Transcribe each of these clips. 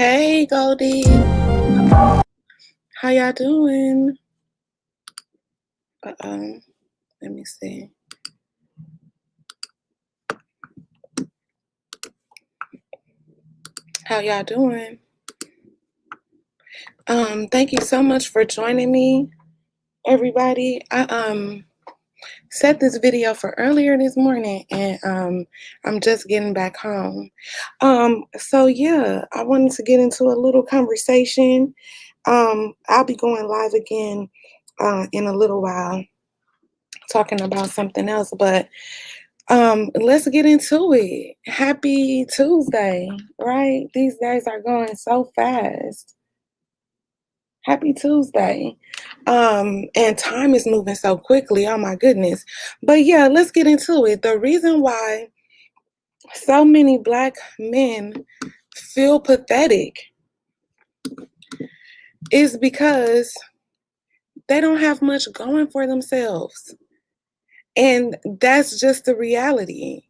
Hey, Goldie. How y'all doing? Uh-oh. Let me see. How y'all doing? Thank you so much for joining me, everybody. I set this video for earlier this morning, and I'm just getting back home. So yeah, I wanted to get into a little conversation. I'll be going live again in a little while, talking about something else, but let's get into it. Happy Tuesday, right? These days are going so fast. Happy Tuesday. And time is moving so quickly. Oh my goodness. But yeah, let's get into it. The reason why so many Black men feel pathetic is because they don't have much going for themselves. And that's just the reality.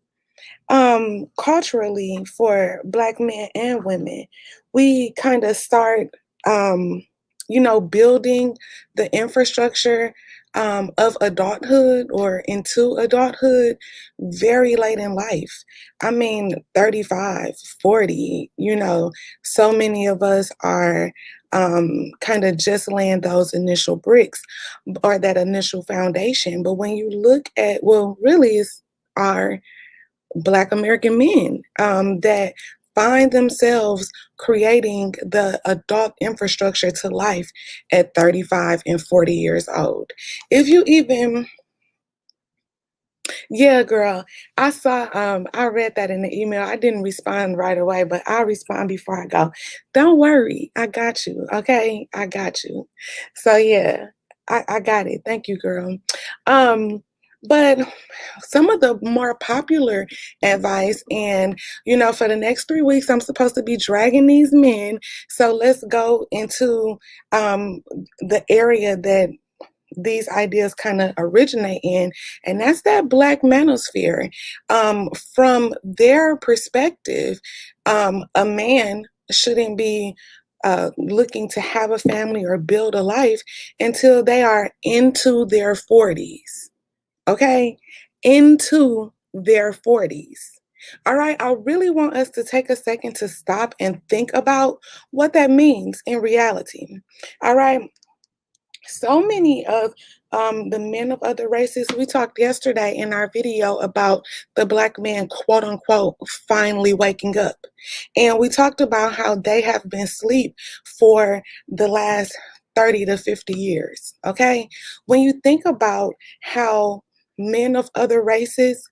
Culturally, for Black men and women, we kind of start building the infrastructure of adulthood or into adulthood very late in life. I mean, 35, 40, so many of us are kind of just laying those initial bricks or that initial foundation. But when you look at, well, really, it's our Black American men that find themselves creating the adult infrastructure to life at 35 and 40 years old. If you even, yeah, girl, I read that in the email. I didn't respond right away, but I'll respond before I go. Don't worry, I got you, okay? I got you. So yeah, I got it. Thank you, girl. But some of the more popular advice, and for the next 3 weeks, I'm supposed to be dragging these men. So let's go into the area that these ideas kind of originate in, and that's that Black manosphere. From their perspective, a man shouldn't be looking to have a family or build a life until they are into their 40s. Okay? Into their 40s. All right, I really want us to take a second to stop and think about what that means in reality. All right, so many of the men of other races, we talked yesterday in our video about the Black man, quote unquote, finally waking up. And we talked about how they have been asleep for the last 30 to 50 years. Okay, when you think about how men of other races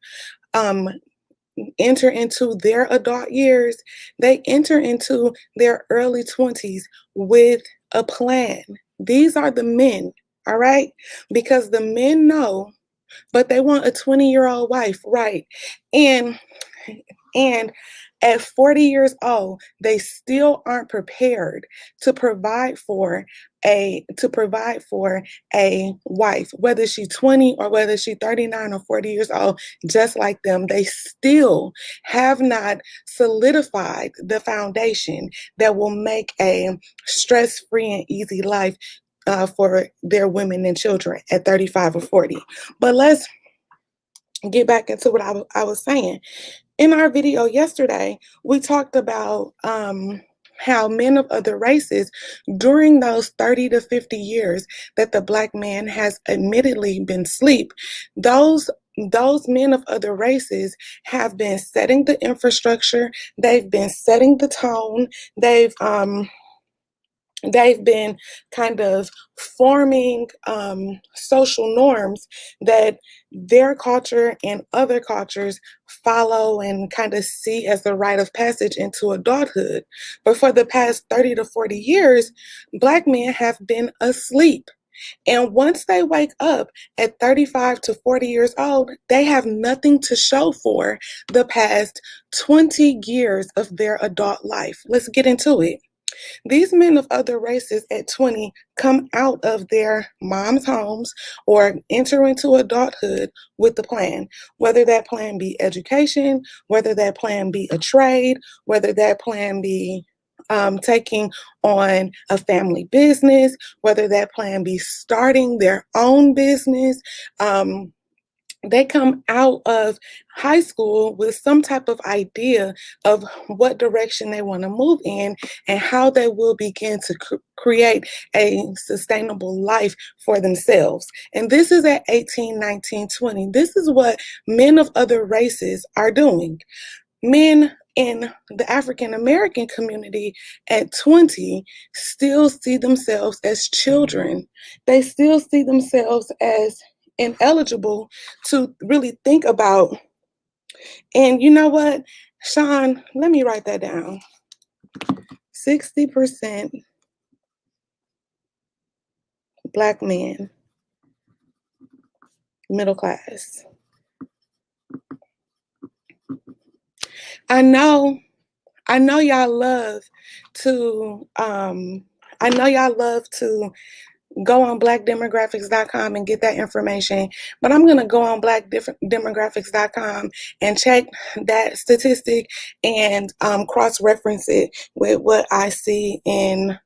enter into their adult years, they enter into their early 20s with a plan. These are the men, all right? Because the men know, but they want a 20-year-old wife, right? And at 40 years old, they still aren't prepared to provide for a wife, whether she's 20 or whether she's 39 or 40 years old. Just like them, they still have not solidified the foundation that will make a stress-free and easy life for their women and children at 35 or 40. But let's get back into what I was saying. In our video yesterday, we talked about how men of other races, during those 30 to 50 years that the Black man has admittedly been asleep, those men of other races have been setting the infrastructure, they've been setting the tone, they've been kind of forming social norms that their culture and other cultures follow and kind of see as the rite of passage into adulthood. But for the past 30 to 40 years, Black men have been asleep. And once they wake up at 35 to 40 years old, they have nothing to show for the past 20 years of their adult life. Let's get into it. These men of other races at 20 come out of their mom's homes or enter into adulthood with a plan, whether that plan be education, whether that plan be a trade, whether that plan be taking on a family business, whether that plan be starting their own business. They come out of high school with some type of idea of what direction they want to move in and how they will begin to create a sustainable life for themselves. And this is at 18, 19, 20. This is what men of other races are doing. Men in the African American community at 20 still see themselves as children. They still see themselves as ineligible to really think about. And you know what, Sean, let me write that down. 60% Black men, middle class. I know y'all love to go on blackdemographics.com and get that information, but I'm going to go on blackdemographics.com and check that statistic and cross-reference it with what I see in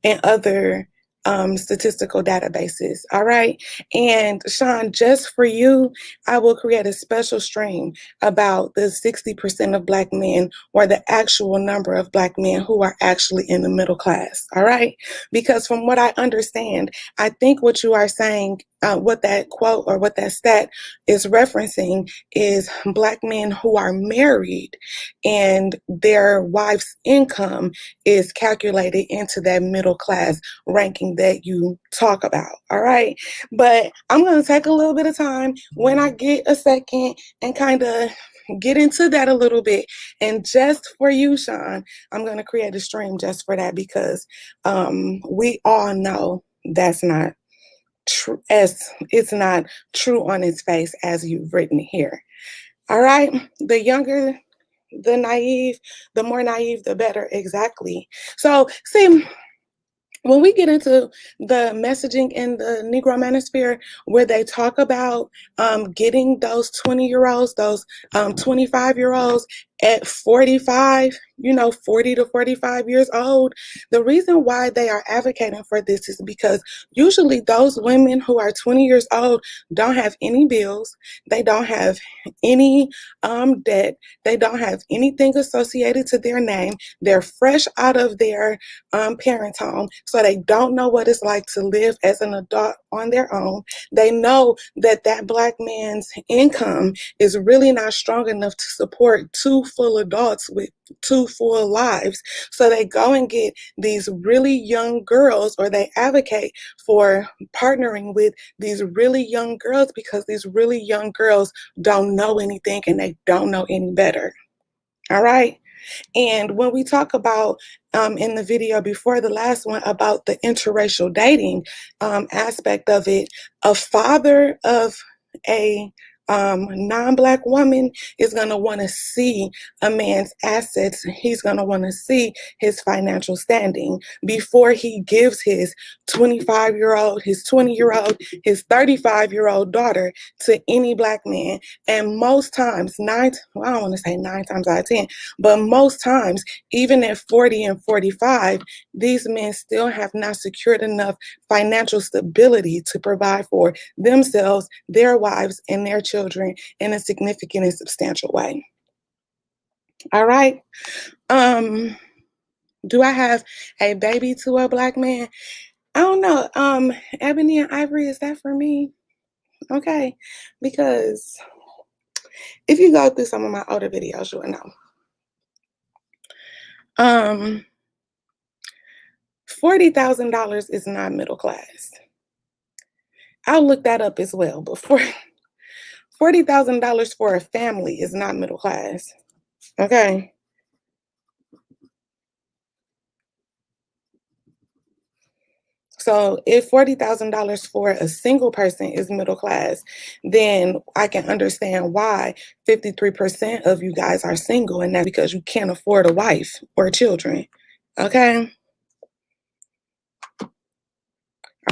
other statistical databases. All right. And Sean, just for you, I will create a special stream about the 60% of Black men, or the actual number of Black men who are actually in the middle class. All right. Because from what I understand, I think what you are saying, what that quote or what that stat is referencing is Black men who are married and their wife's income is calculated into that middle class ranking that you talk about. All right. But I'm going to take a little bit of time when I get a second and kind of get into that a little bit. And just for you, Sean, I'm going to create a stream just for that, because we all know that's not true, as it's not true on its face as you've written here. All right. The younger the naive, the more naive, the better. Exactly. So, see, when we get into the messaging in the Negro Manosphere, where they talk about getting those 20-year-olds, those 25-year-olds at 45, 40 to 45 years old, the reason why they are advocating for this is because usually those women who are 20 years old don't have any bills, they don't have any debt, they don't have anything associated to their name, they're fresh out of their parents' home, so they don't know what it's like to live as an adult on their own. They know that that Black man's income is really not strong enough to support two full adults with two full lives. So they go and get these really young girls, or they advocate for partnering with these really young girls, because these really young girls don't know anything and they don't know any better. All right. And when we talk about in the video before the last one about the interracial dating aspect of it, a father of a non-Black woman is going to want to see a man's assets. He's going to want to see his financial standing before he gives his 25-year-old, his 20-year-old, his 35-year-old daughter to any Black man. And most times, I don't want to say 9 times out of 10, but most times, even at 40 and 45, these men still have not secured enough financial stability to provide for themselves, their wives, and their children in a significant and substantial way. All right. Do I have a baby to a Black man? I don't know. Ebony and Ivory, is that for me? Okay. Because if you go through some of my older videos, you'll know. $40,000 is not middle class. I'll look that up as well, but $40,000 for a family is not middle class. Okay. So if $40,000 for a single person is middle class, then I can understand why 53% of you guys are single, and that's because you can't afford a wife or children. Okay.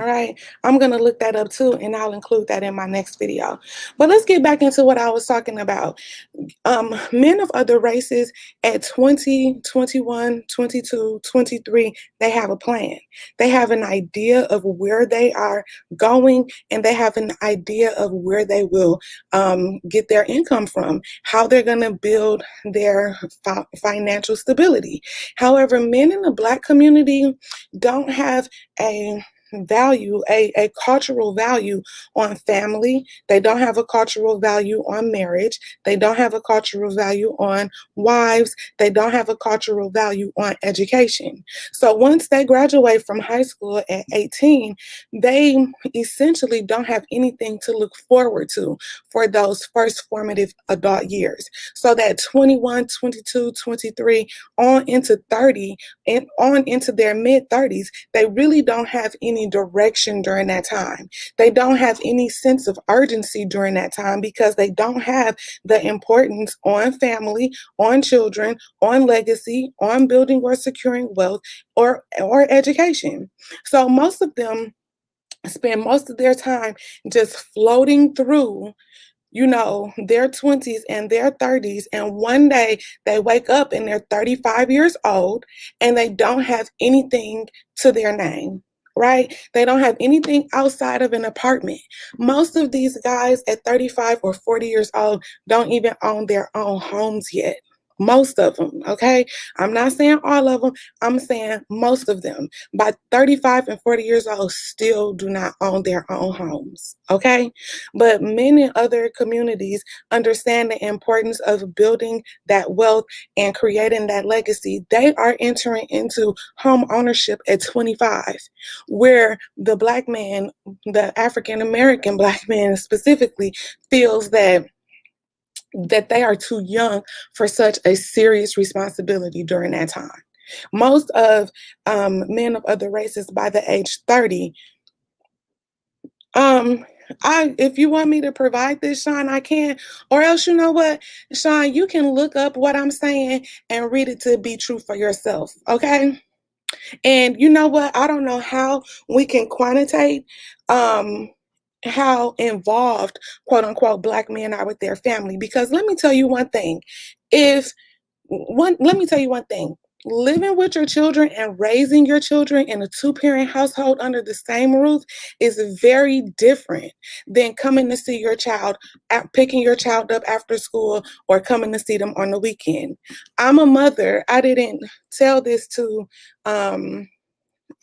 All right, I'm going to look that up too, and I'll include that in my next video. But let's get back into what I was talking about. Men of other races at 20, 21, 22, 23, they have a plan. They have an idea of where they are going, and they have an idea of where they will get their income from, how they're going to build their financial stability. However, men in the Black community don't have a a cultural value on family. They don't have a cultural value on marriage. They don't have a cultural value on wives. They don't have a cultural value on education. So once they graduate from high school at 18, they essentially don't have anything to look forward to for those first formative adult years. So that 21, 22, 23 on into 30 and on into their mid 30s, they really don't have any direction during that time. They don't have any sense of urgency during that time because they don't have the importance on family, on children, on legacy, on building or securing wealth, or education. So most of them spend most of their time just floating through, their 20s and their 30s, and one day they wake up and they're 35 years old and they don't have anything to their name, right? They don't have anything outside of an apartment. Most of these guys at 35 or 40 years old don't even own their own homes yet. Most of them, okay? I'm not saying all of them, I'm saying most of them by 35 and 40 years old still do not own their own homes, okay? But men in other communities understand the importance of building that wealth and creating that legacy. They are entering into home ownership at 25, where the Black man, the African American Black man specifically, feels that they are too young for such a serious responsibility during that time. Most of men of other races by the age 30, if you want me to provide this, Sean, I can. Or else, you know what, Sean, you can look up what I'm saying and read it to be true for yourself, okay? And you know what? I don't know how we can quantitate how involved, quote unquote, Black men are with their family. Because let me tell you one thing. If let me tell you one thing. Living with your children and raising your children in a two-parent household under the same roof is very different than coming to see your child, picking your child up after school, or coming to see them on the weekend. I'm a mother. I didn't tell this to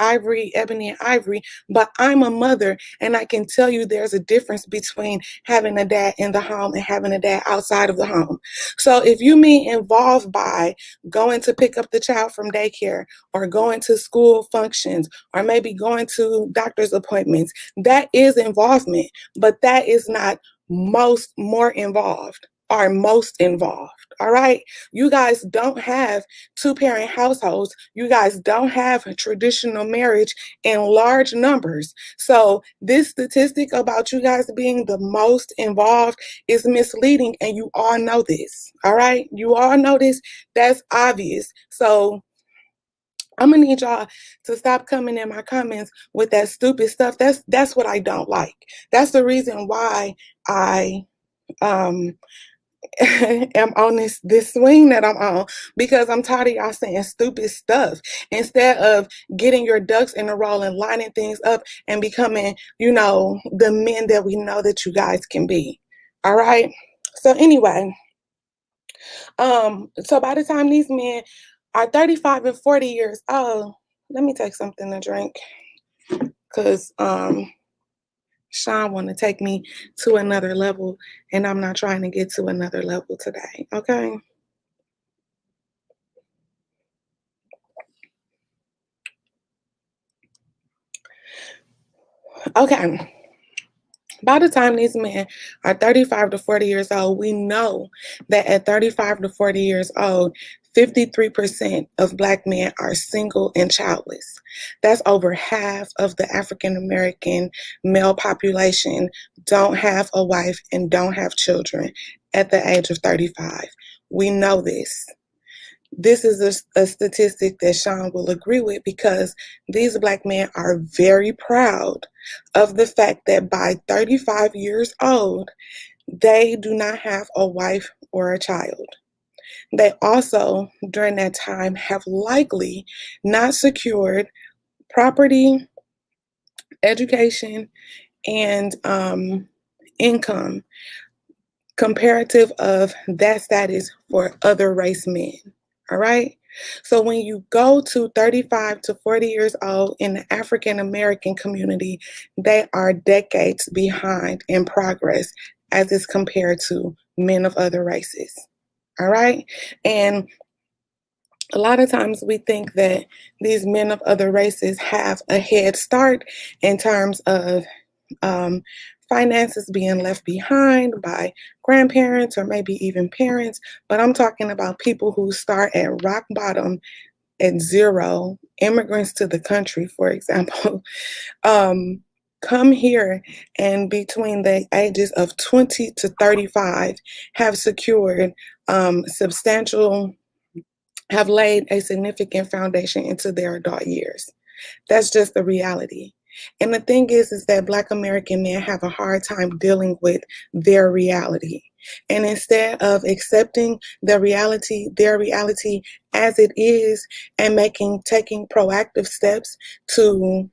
Ebony and Ivory, but I'm a mother, and I can tell you there's a difference between having a dad in the home and having a dad outside of the home. So if you mean involved by going to pick up the child from daycare, or going to school functions, or maybe going to doctor's appointments, that is involvement, but that is not more involved or most involved. All right. You guys don't have two-parent households. You guys don't have a traditional marriage in large numbers. So this statistic about you guys being the most involved is misleading, and you all know this. All right. You all know this. That's obvious. So I'm gonna need y'all to stop coming in my comments with that stupid stuff. That's what I don't like. That's the reason why I um am on this swing that I'm on, because I'm tired of y'all saying stupid stuff instead of getting your ducks in a row and lining things up and becoming, the men that we know that you guys can be. All right. So anyway, so by the time these men are 35 and 40 years old, let me take something to drink, because Sean want to take me to another level, and I'm not trying to get to another level today, okay? Okay. By the time these men are 35 to 40 years old, we know that at 35 to 40 years old, 53% of Black men are single and childless. That's over half of the African American male population don't have a wife and don't have children at the age of 35. We know this. This is a statistic that Sean will agree with, because these Black men are very proud of the fact that by 35 years old, they do not have a wife or a child. They also, during that time, have likely not secured property, education, and income comparative of that status for other race men. All right. So when you go to 35 to 40 years old in the African American community, they are decades behind in progress as is compared to men of other races. All right. And a lot of times we think that these men of other races have a head start in terms of um, finances being left behind by grandparents or maybe even parents. But I'm talking about people who start at rock bottom at zero, immigrants to the country, for example, um, come here and between the ages of 20 to 35 have secured substantial, have laid a significant foundation into their adult years. That's just the reality. And the thing is that Black American men have a hard time dealing with their reality. And instead of accepting their reality as it is, and taking proactive steps to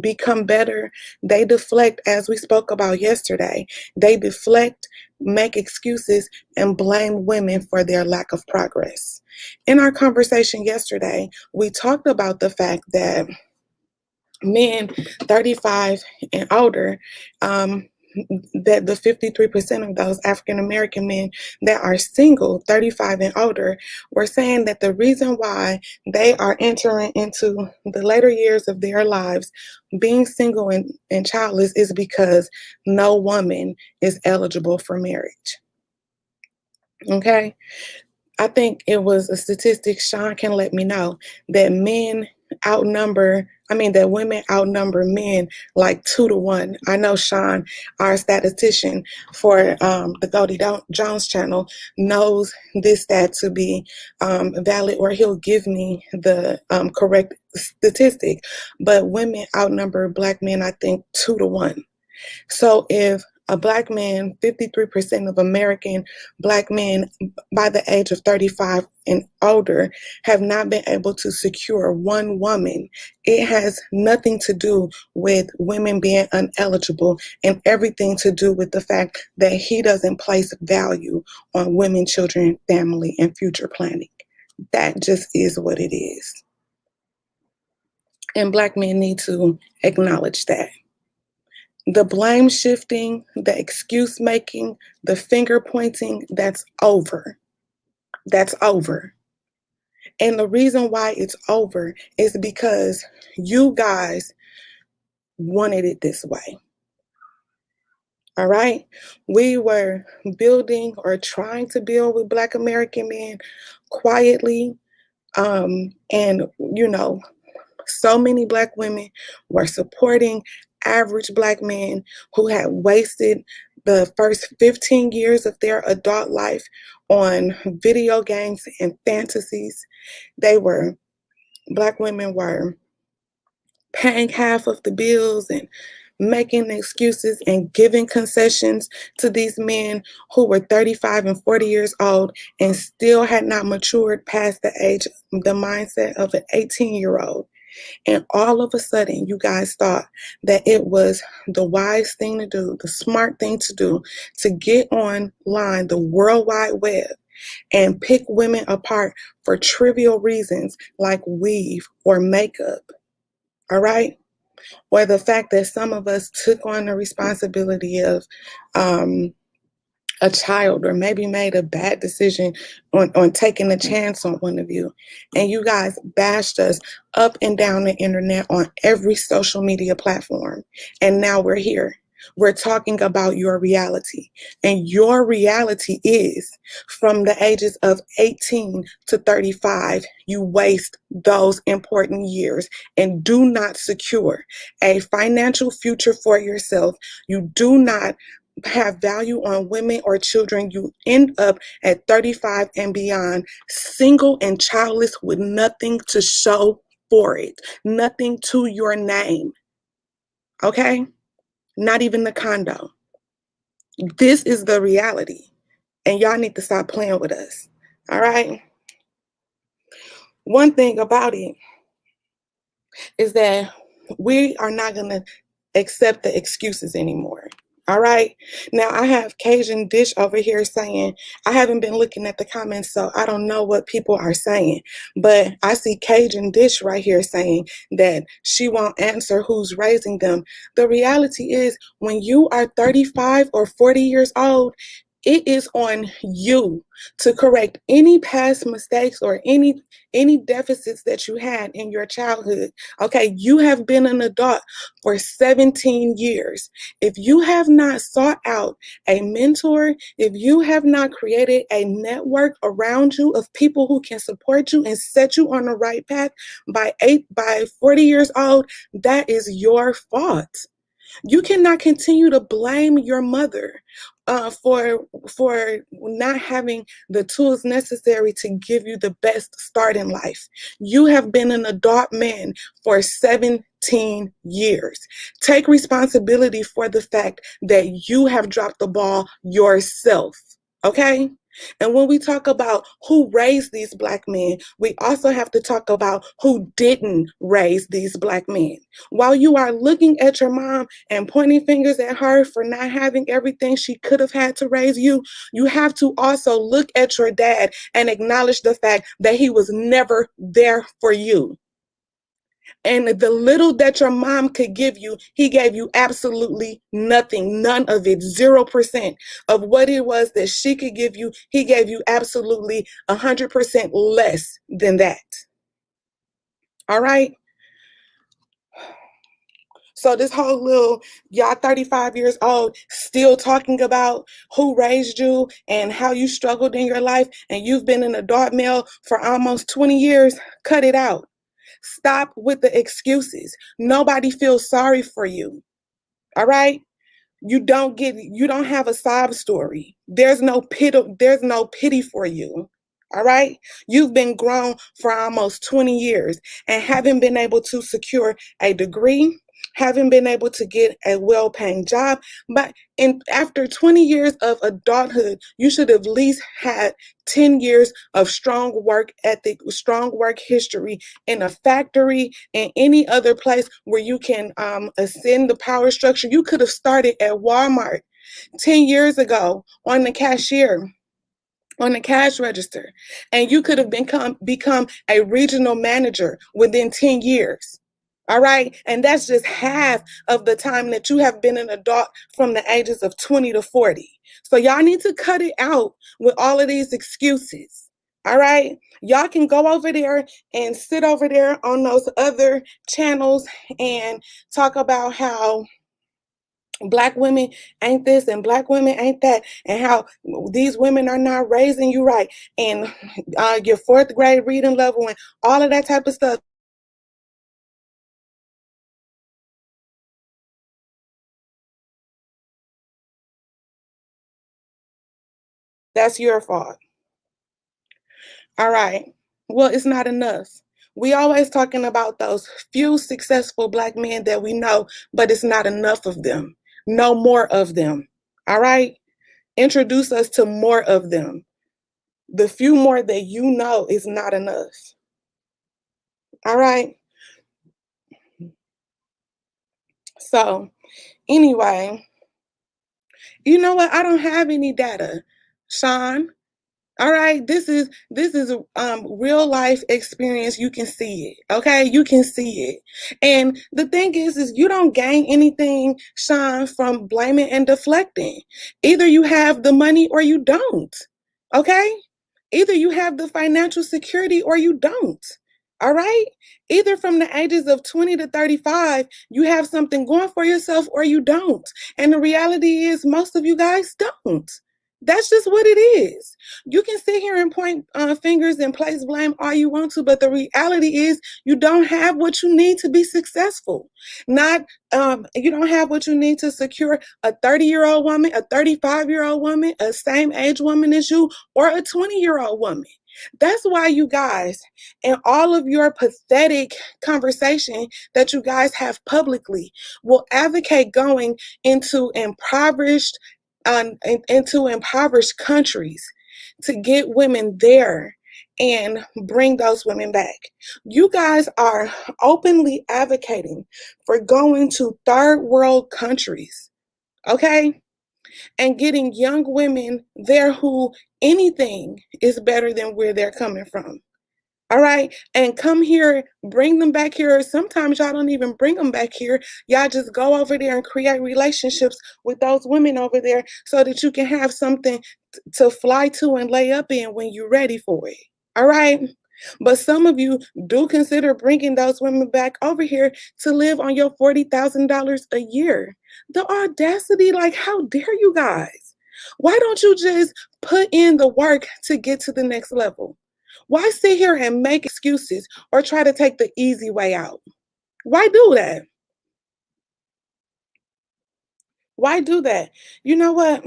become better, they deflect, as we spoke about yesterday. They deflect, make excuses, and blame women for their lack of progress. In our conversation yesterday, we talked about the fact that men 35 and older, that the 53% of those African American men that are single, 35 and older, were saying that the reason why they are entering into the later years of their lives being single and childless is because no woman is eligible for marriage. Okay? I think it was a statistic, Sean can let me know, that that women outnumber men like 2 to 1. I know Sean, our statistician for the Goldie Jones channel, knows this stat to be valid, or he'll give me the correct statistic. But women outnumber Black men, I think, 2 to 1. So if a Black man, 53% of American Black men by the age of 35 and older have not been able to secure one woman, it has nothing to do with women being ineligible and everything to do with the fact that he doesn't place value on women, children, family, and future planning. That just is what it is. And Black men need to acknowledge that. The blame shifting, the excuse making, the finger pointing, that's over. That's over. And the reason why it's over is because you guys wanted it this way. All right? We were building or trying to build with Black American men quietly. And, so many Black women were supporting average Black men who had wasted the first 15 years of their adult life on video games and fantasies. Black women were paying half of the bills and making excuses and giving concessions to these men who were 35 and 40 years old and still had not matured past the mindset of an 18-year-old. And all of a sudden, you guys thought that it was the wise thing to do, the smart thing to do, to get online, the World Wide Web, and pick women apart for trivial reasons like weave or makeup. All right? Or the fact that some of us took on the responsibility of a child, or maybe made a bad decision on taking a chance on one of you. And you guys bashed us up and down the internet on every social media platform. And now we're here. We're talking about your reality. And your reality is from the ages of 18 to 35, you waste those important years and do not secure a financial future for yourself. You do not have value on women or children, you end up at 35 and beyond, single and childless with nothing to show for it, nothing to your name. Okay? Not even the condo. This is the reality. And y'all need to stop playing with us. All right? One thing about it is that we are not going to accept the excuses anymore. All right. Now I have Cajun Dish over here saying, I haven't been looking at the comments, so I don't know what people are saying. But I see Cajun Dish right here saying that she won't answer who's raising them. The reality is, when you are 35 or 40 years old, it is on you to correct any past mistakes or any deficits that you had in your childhood. Okay, you have been an adult for 17 years. If you have not sought out a mentor, if you have not created a network around you of people who can support you and set you on the right path by 40 years old, that is your fault. You cannot continue to blame your mother for not having the tools necessary to give you the best start in life. You have been an adult man for 17 years. Take responsibility for the fact that you have dropped the ball yourself. Okay? And when we talk about who raised these Black men, we also have to talk about who didn't raise these Black men. While you are looking at your mom and pointing fingers at her for not having everything she could have had to raise you, you have to also look at your dad and acknowledge the fact that he was never there for you. And the little that your mom could give you, he gave you absolutely nothing, none of it, 0% of what it was that she could give you. He gave you absolutely 100% less than that. All right? So this whole little, y'all 35 years old, still talking about who raised you and how you struggled in your life, and you've been an adult male for almost 20 years, cut it out. Stop with the excuses. Nobody feels sorry for you. All right? You don't have a sob story. There's no pity for you. All right? You've been grown for almost 20 years and haven't been able to secure a degree, haven't been able to get a well-paying job. But after 20 years of adulthood, you should have at least had 10 years of strong work ethic, strong work history in a factory and any other place where you can ascend the power structure. You could have started at Walmart 10 years ago on the cashier, on the cash register, and you could have become a regional manager within 10 years. All right. And that's just half of the time that you have been an adult, from the ages of 20 to 40. So y'all need to cut it out with all of these excuses. All right. Y'all can go over there and sit over there on those other channels and talk about how Black women ain't this and Black women ain't that, and how these women are not raising you right, and your fourth grade reading level and all of that type of stuff. That's your fault. All right. Well, it's not enough. We always talking about those few successful Black men that we know, but it's not enough of them. No more of them. All right. Introduce us to more of them. The few more that you know is not enough. All right. So anyway, you know what? I don't have any data, Sean. All right, this is real life experience. You can see it. Okay, you can see it. And the thing is you don't gain anything, Sean, from blaming and deflecting. Either you have the money or you don't. Okay? Either you have the financial security or you don't. All right? Either from the ages of 20 to 35, you have something going for yourself or you don't. And the reality is most of you guys don't. That's just what it is. You can sit here and point fingers and place blame all you want to, but the reality is you don't have what you need to be successful. Not You don't have what you need to secure a 30-year-old woman, a 35-year-old woman, a same age woman as you, or a 20-year-old woman. That's why you guys, and all of your pathetic conversation that you guys have publicly, will advocate going into impoverished countries to get women there and bring those women back. You guys are openly advocating for going to third world countries, okay? And getting young women there who anything is better than where they're coming from. All right. And come here, bring them back here. Sometimes y'all don't even bring them back here. Y'all just go over there and create relationships with those women over there so that you can have something to fly to and lay up in when you're ready for it. All right. But some of you do consider bringing those women back over here to live on your $40,000 a year. The audacity, like, how dare you guys? Why don't you just put in the work to get to the next level? Why sit here and make excuses or try to take the easy way out? Why do that? Why do that? You know what?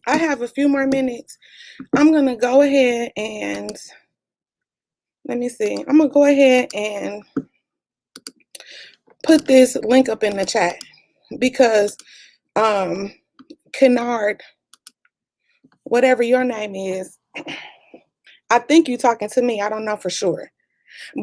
I have a few more minutes. I'm going to go ahead and let me see. I'm going to go ahead and put this link up in the chat because Kennard, whatever your name is, I think you're talking to me. I don't know for sure.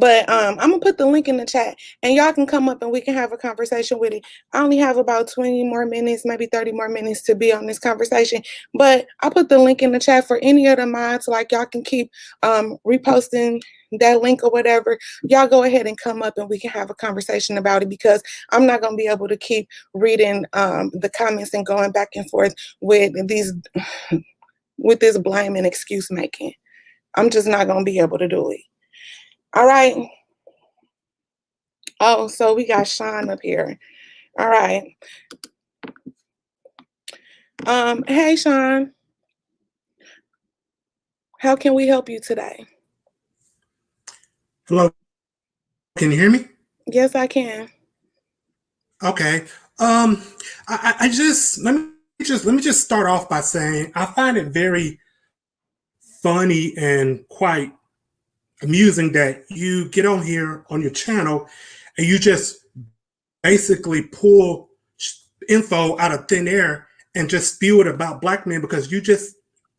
But I'm gonna put the link in the chat and y'all can come up and we can have a conversation with it. I only have about 20 more minutes, maybe 30 more minutes to be on this conversation. But I'll put the link in the chat for any of the mods. Like, y'all can keep reposting that link or whatever. Y'all go ahead and come up and we can have a conversation about it, because I'm not gonna be able to keep reading the comments and going back and forth with this blame and excuse making. I'm just not gonna be able to do it. All right. Oh, so we got Sean up here. All right. Hey, Sean. How can we help you today? Hello. Can you hear me? Yes, I can. Okay. I just let me just start off by saying I find it very funny and quite amusing that you get on here on your channel and you just basically pull info out of thin air and just spew it about black men because you just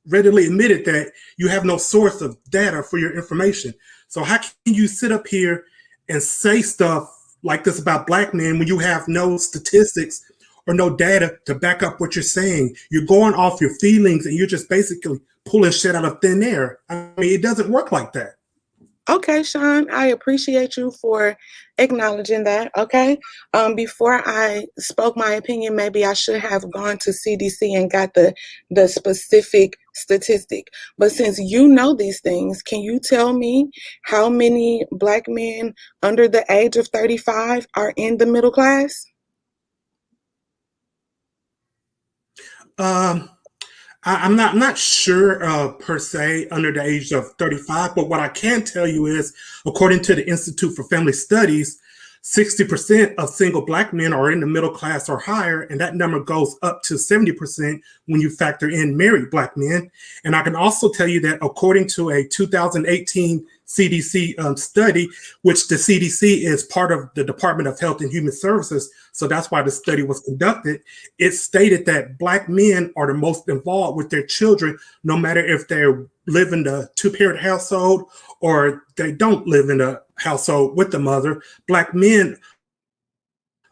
readily admitted that you have no source of data for your information. So how can you sit up here and say stuff like this about black men when you have no statistics or no data to back up what you're saying? You're going off your feelings and you're just basically pulling shit out of thin air. I mean, it doesn't work like that. Okay, Sean, I appreciate you for acknowledging that. Okay. Before I spoke my opinion, maybe I should have gone to CDC and got the specific statistic. But since you know these things, can you tell me how many black men under the age of 35 are in the middle class? Um, I'm not sure per se under the age of 35, but what I can tell you is, according to the Institute for Family Studies, 60% of single black men are in the middle class or higher, and that number goes up to 70% when you factor in married black men. And I can also tell you that according to a 2018 CDC study, which the CDC is part of the Department of Health and Human Services, so that's why the study was conducted, it stated that black men are the most involved with their children, no matter if they live in the two-parent household or they don't live in a household with the mother. Black men,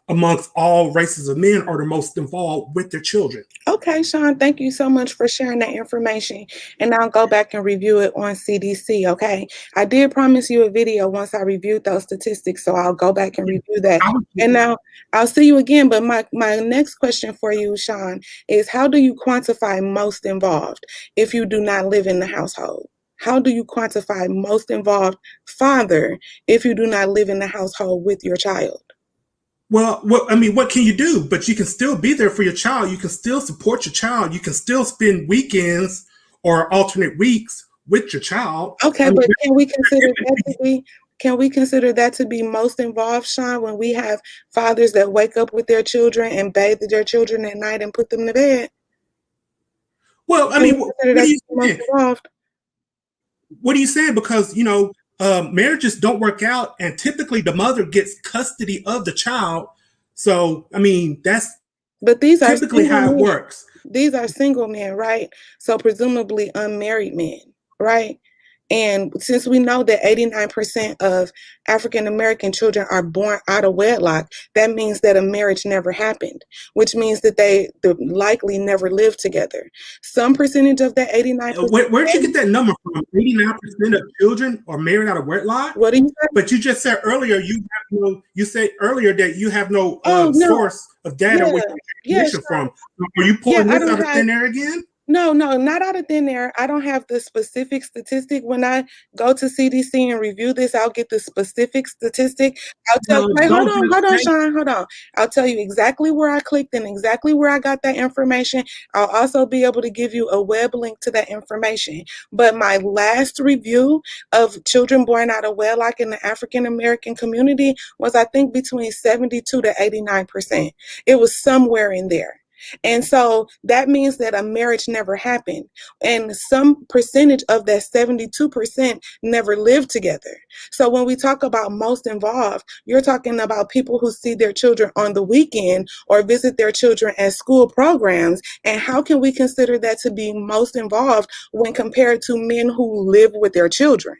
amongst all races of men, are the most involved with their children. Okay, Sean, thank you so much for sharing that information. And I'll go back and review it on CDC, okay? I did promise you a video once I reviewed those statistics, so I'll go back and review that. And now I'll see you again, but my next question for you, Sean, is how do you quantify most involved if you do not live in the household? How do you quantify most involved father if you do not live in the household with your child? Well, I mean, what can you do? But you can still be there for your child. You can still support your child. You can still spend weekends or alternate weeks with your child. Okay, I mean, but can we consider that to be most involved, Sean, when we have fathers that wake up with their children and bathe their children at night and put them to bed? well, I Can we mean, consider what that are to you be most saying? involved? What are you saying? Because marriages don't work out, and typically the mother gets custody of the child. So, I mean, that's But these are typically single how it men. works. These are single men, right? So presumably unmarried men, right? And since we know that 89% of African American children are born out of wedlock, that means that a marriage never happened, which means that they likely never lived together. Some percentage of that 89%. Where'd you get that number from? 89% of children are married out of wedlock. What do you say? But you just said earlier you said earlier that you have no Oh no, source of data yeah, where you get yeah, information from. Are you yeah. pulling I this don't out of have. thin air again? No, no, not out of thin air. I don't have the specific statistic. When I go to CDC and review this, I'll get the specific statistic. I'll tell you, No, wait, don't just hold on, say. Sean, hold on. I'll tell you exactly where I clicked and exactly where I got that information. I'll also be able to give you a web link to that information. But my last review of children born out of wedlock in the African American community was, I think, between 72 to 89%. It was somewhere in there. And so that means that a marriage never happened. And some percentage of that 72% never lived together. So when we talk about most involved, you're talking about people who see their children on the weekend or visit their children at school programs. And how can we consider that to be most involved when compared to men who live with their children?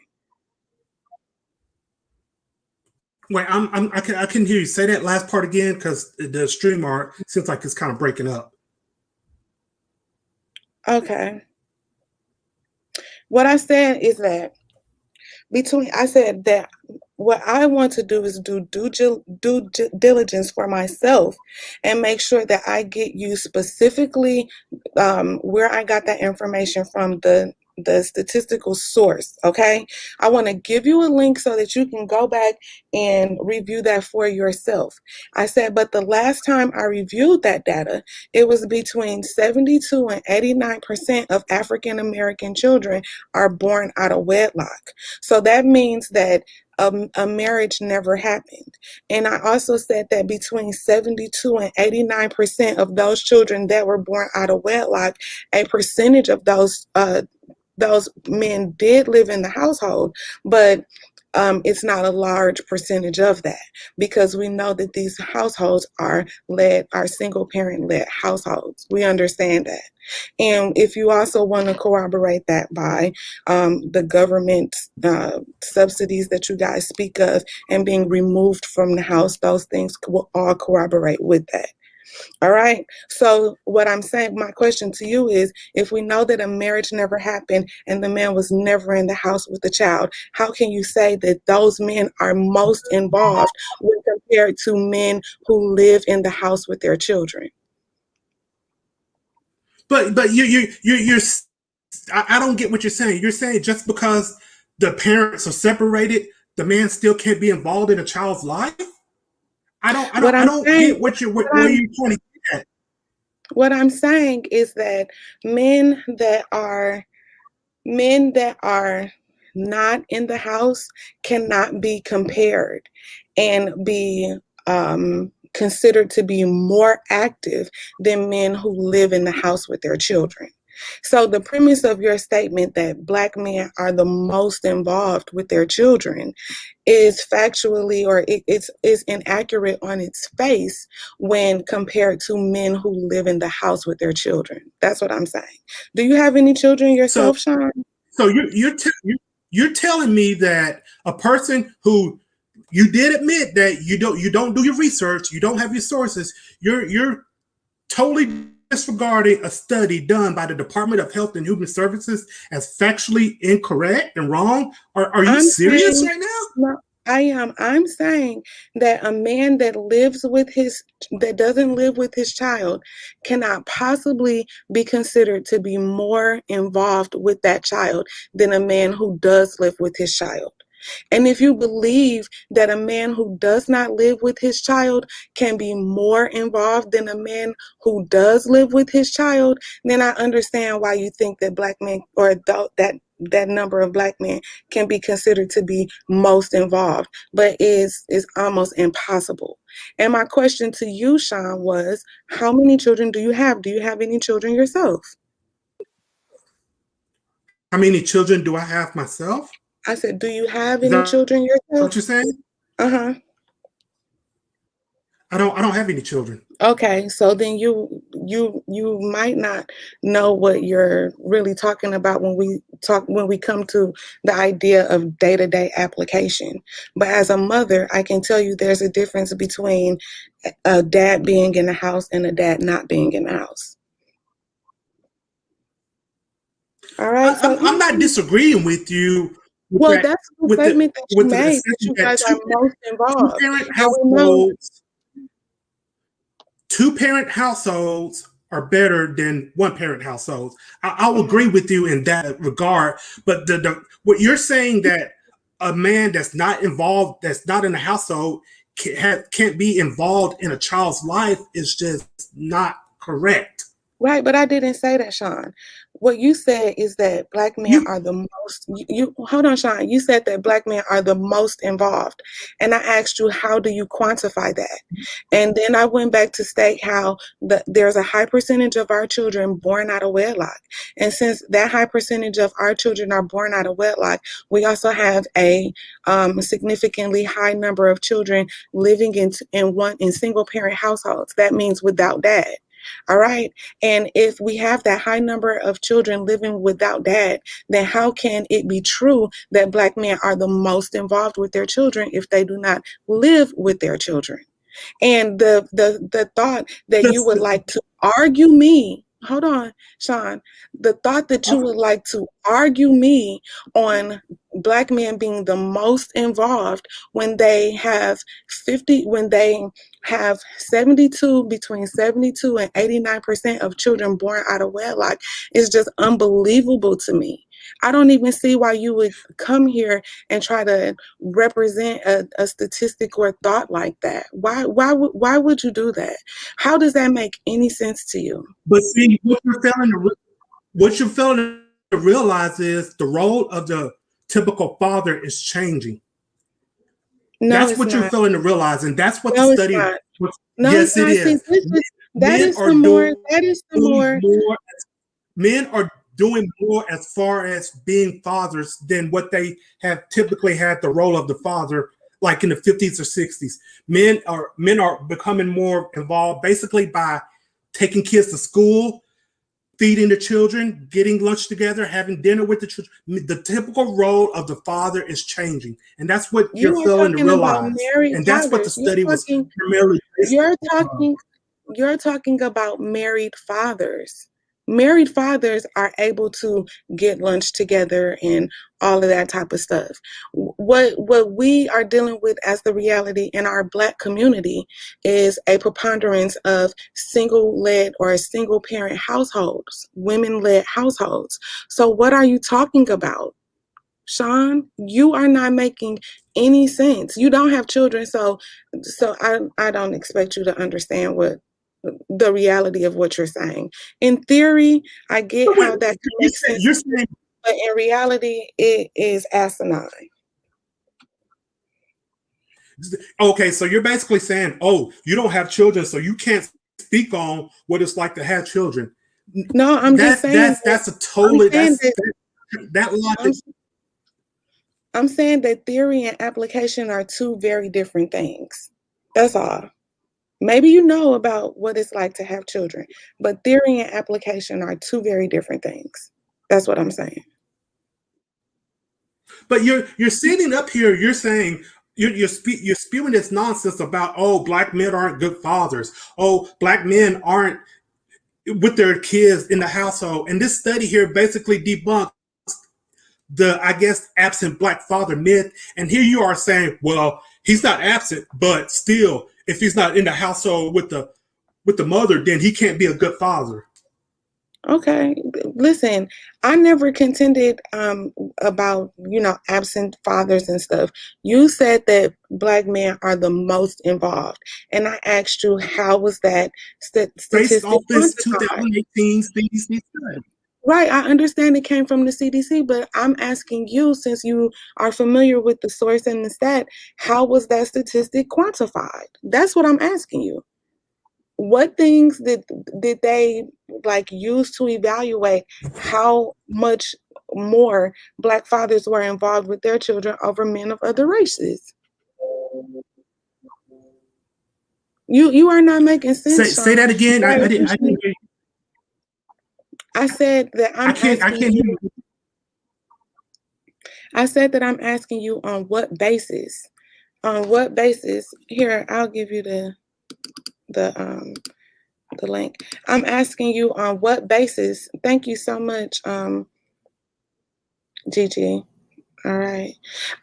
Wait, I can hear you say that last part again because the stream art seems like it's kind of breaking up. Okay. What I said is that I said that what I want to do is do due diligence for myself and make sure that I get you specifically where I got that information from, the statistical source. Okay, I want to give you a link so that you can go back and review that for yourself. I said, but the last time I reviewed that data, it was between 72 and 89% of African American children are born out of wedlock. So that means that a marriage never happened. And I also said that between 72 and 89% of those children that were born out of wedlock, a percentage of those men did live in the household, but it's not a large percentage of that, because we know that these households are single parent led households. We understand that. And if you also want to corroborate that by the government subsidies that you guys speak of and being removed from the house, those things will all corroborate with that. All right. So what I'm saying, my question to you is, if we know that a marriage never happened and the man was never in the house with the child, how can you say that those men are most involved when compared to men who live in the house with their children? But you're I don't get what you're saying. You're saying just because the parents are separated, the man still can't be involved in a child's life. What I I'm don't saying, get where you're trying to get at. what I'm saying is that men that are not in the house cannot be compared and be considered to be more active than men who live in the house with their children. So the premise of your statement that Black men are the most involved with their children is factually, or it's inaccurate on its face when compared to men who live in the house with their children. That's what I'm saying. Do you have any children So yourself, Sean? so you're telling me that a person who you did admit that you don't do your research, you don't have your sources, you're totally disregarding a study done by the Department of Health and Human Services as factually incorrect and wrong? Are you I'm serious saying, right now? no, I am. I'm saying that a man that doesn't live with his child cannot possibly be considered to be more involved with that child than a man who does live with his child. And if you believe that a man who does not live with his child can be more involved than a man who does live with his child, then I understand why you think that black men, or that number of black men, can be considered to be most involved, but is almost impossible. And my question to you, Sean, was, how many children do you have? Do you have any children yourself? How many children do I have myself? I said, do you have Is any that children yourself? what you're saying? Uh-huh. I don't have any children. Okay, so then you might not know what you're really talking about when we come to the idea of day-to-day application. But as a mother, I can tell you there's a difference between a dad being in the house and a dad not being in the house. All right, so I'm not disagreeing with you with well, that, that's the statement that you with the made, that assessment you that guys are most two involved. parent And we know, households two parent households are better than one parent households. I'll agree with you in that regard. But what you're saying, that a man that's not involved, that's not in the household, can't be involved in a child's life, is just not correct. right, but I didn't say that, Sean. What you said is that black men You are the most, you hold on, Sean. You said that black men are the most involved. And I asked you, how do you quantify that? And then I went back to state how there's a high percentage of our children born out of wedlock. And since that high percentage of our children are born out of wedlock, we also have a significantly high number of children living in single parent households. That means without dad. All right. And if we have that high number of children living without dad, then how can it be true that black men are the most involved with their children if they do not live with their children? And the thought that you would like to argue me, hold on, Sean, the thought that you would like to argue me on black men being the most involved when they have 72, between 72 and 89% of children born out of wedlock, is just unbelievable to me. I don't even see why you would come here and try to represent a statistic or thought like that. Why would you do that? How does that make any sense to you? But see, what you're failing to realize is the role of the typical father is changing. No, That's it's what you're not. failing to realize, and that's what the No, it's study. not. No, it's Yes, it not. See, is. that Men is are the more, doing that is the more, more. Men are doing more as far as being fathers than what they have typically had the role of the father, like in the 50s or 60s. Men are becoming more involved, basically by taking kids to school, feeding the children, getting lunch together, having dinner with the children. The typical role of the father is changing, and that's what you you're are failing to talking about realize. married And that's what the fathers. study was primarily based You're on. talking you're talking about married fathers. Married fathers are able to get lunch together and all of that type of stuff. What we are dealing with as the reality in our black community is a preponderance of single-led or single parent households, women-led households. So what are you talking about? Sean, you are not making any sense. You don't have children, so I don't expect you to understand what the reality of what you're saying. In theory, I get how that can make sense, You're saying, but in reality, it is asinine. okay, so you're basically saying, oh, you don't have children, so you can't speak on what it's like to have children. No, I'm just saying That's a I'm totally saying that I'm, logic. I'm saying that theory and application are two very different things. That's all. Maybe you know about what it's like to have children, but theory and application are two very different things. That's what I'm saying. But you're sitting up here, you're saying you're spewing this nonsense about, oh, black men aren't good fathers, oh, black men aren't with their kids in the household, and this study here basically debunks the, I guess, absent black father myth. And here you are saying, well, he's not absent, but still, if he's not in the household with the mother, then he can't be a good father. Okay. Listen, I never contended about, absent fathers and stuff. You said that black men are the most involved. And I asked you, how was that Based statistic off this quantified? 2018 CDC study. Right, I understand it came from the CDC, but I'm asking you, since you are familiar with the source and the stat, how was that statistic quantified? That's what I'm asking you. What things did they use to evaluate how much more black fathers were involved with their children over men of other races? You are not making sense, Say Sean. that again. Right. I didn't hear you. I said that I'm I asking can't you. hear you. I said that I'm asking you on what basis? On what basis? Here, I'll give you the um the link. I'm asking you on what basis. Thank you so much, Gigi. All right.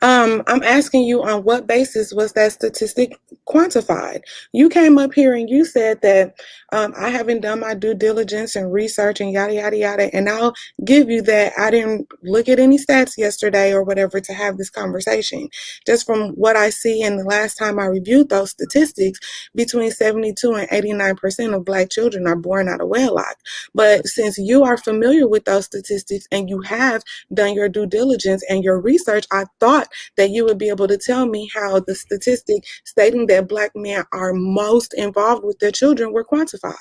I'm asking you, on what basis was that statistic quantified? You came up here and you said that I haven't done my due diligence and research and yada, yada, yada. And I'll give you that. I didn't look at any stats yesterday or whatever to have this conversation. Just from what I see, and the last time I reviewed those statistics, between 72 and 89% of black children are born out of wedlock. But since you are familiar with those statistics and you have done your due diligence and your research, I thought that you would be able to tell me how the statistic stating that black men are most involved with their children were quantified.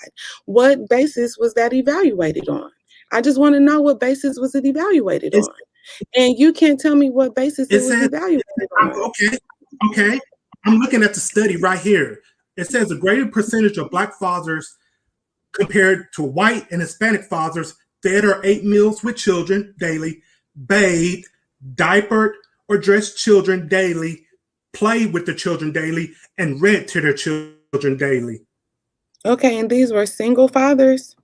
What basis was that evaluated on? I just want to know, what basis was it evaluated It's, on? And you can't tell me what basis it it was says, evaluated on. okay. I'm looking at the study right here. It says a greater percentage of black fathers compared to white and Hispanic fathers fed or ate meals with children daily, bathed, diapered, or dressed children daily, played with the children daily, and read to their children daily. Okay, and these were single fathers?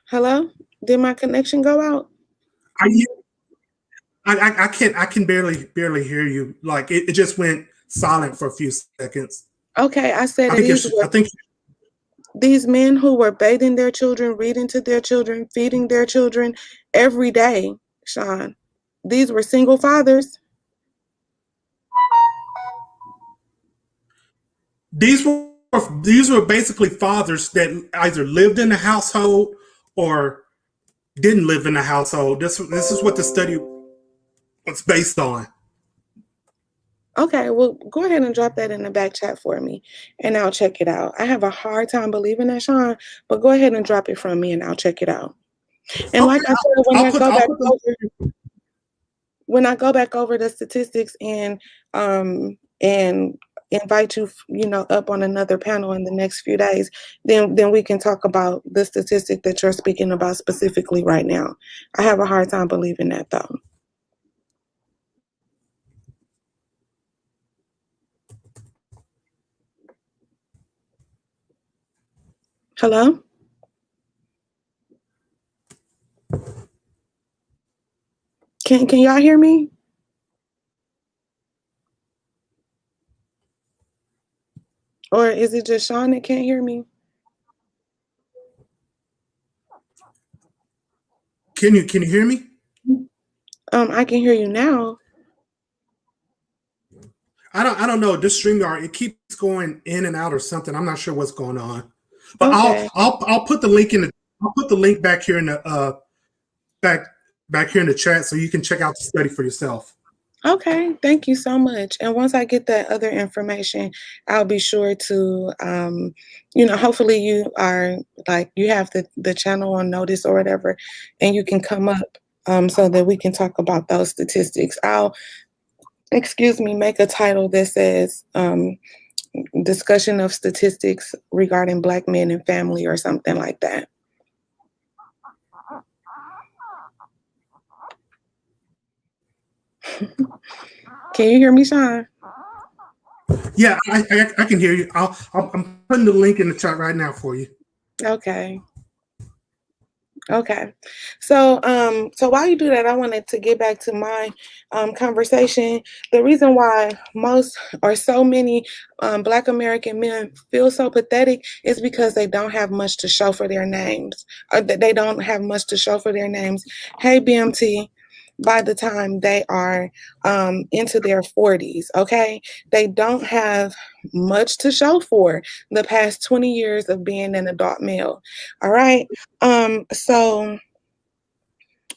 Hello? Did my connection go out? I, I can barely hear you. Like it just went silent for a few seconds. Okay, I said that I think these men who were bathing their children, reading to their children, feeding their children every day, Sean, these were single fathers. these were these were basically fathers that either lived in the household or didn't live in the household. This is what the study was based on. Okay, well, go ahead and drop that in the back chat for me, and I'll check it out. I have a hard time believing that, Sean, but go ahead and drop it from me, and I'll check it out. And like I Okay, said, I'll put the when I go back over the statistics and invite you, up on another panel in the next few days, then we can talk about the statistic that you're speaking about specifically right now. I have a hard time believing that, though. Hello? Can y'all hear me? Or is it just Sean that can't hear me? Can you hear me? I can hear you now. I don't know. This StreamYard, it keeps going in and out or something. I'm not sure what's going on. But Okay. I'll put the link in the I'll put the link back here in the back here in the chat so you can check out the study for yourself. Okay, thank you so much. And once I get that other information, I'll be sure to, hopefully you are you have the channel on notice or whatever, and you can come up so that we can talk about those statistics. I'll, make a title that says discussion of statistics regarding black men and family or something like that. Can you hear me, Sean? Yeah, I can hear you. I'm putting the link in the chat right now for you. Okay. Okay. So while you do that, I wanted to get back to my conversation. The reason why most or so many Black American men feel so pathetic is because they don't have much to show for their names, or that they don't have much to show for their names. Hey, BMT. By the time they are into their 40s, okay, they don't have much to show for the past 20 years of being an adult male. All right. So,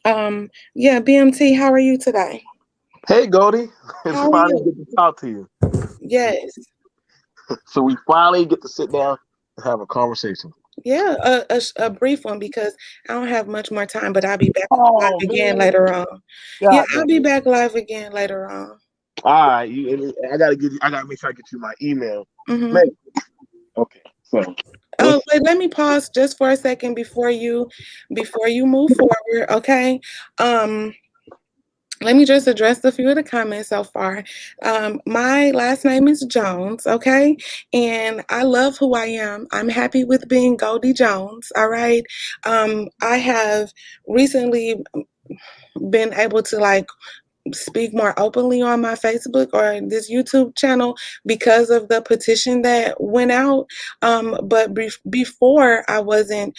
yeah, BMT, how are you today? Hey, Goldie. It's How are finally you? good to talk to you. Yes. So we finally get to sit down and have a conversation. Yeah, a brief one because I don't have much more time, but I'll be back live Oh, again man. later on. Yeah, God I'll dang be it. back live again later on. All right. I gotta give you. I gotta make sure I get you my email. Hmm. Man. Okay. So Oh, let's. wait, let me pause just for a second before you move forward, okay? Um, Let me just address a few of the comments so far. My last name is Jones, okay? And I love who I am. I'm happy with being Goldie Jones, all right? I have recently been able to like speak more openly on my Facebook or this YouTube channel because of the petition that went out. But before I wasn't,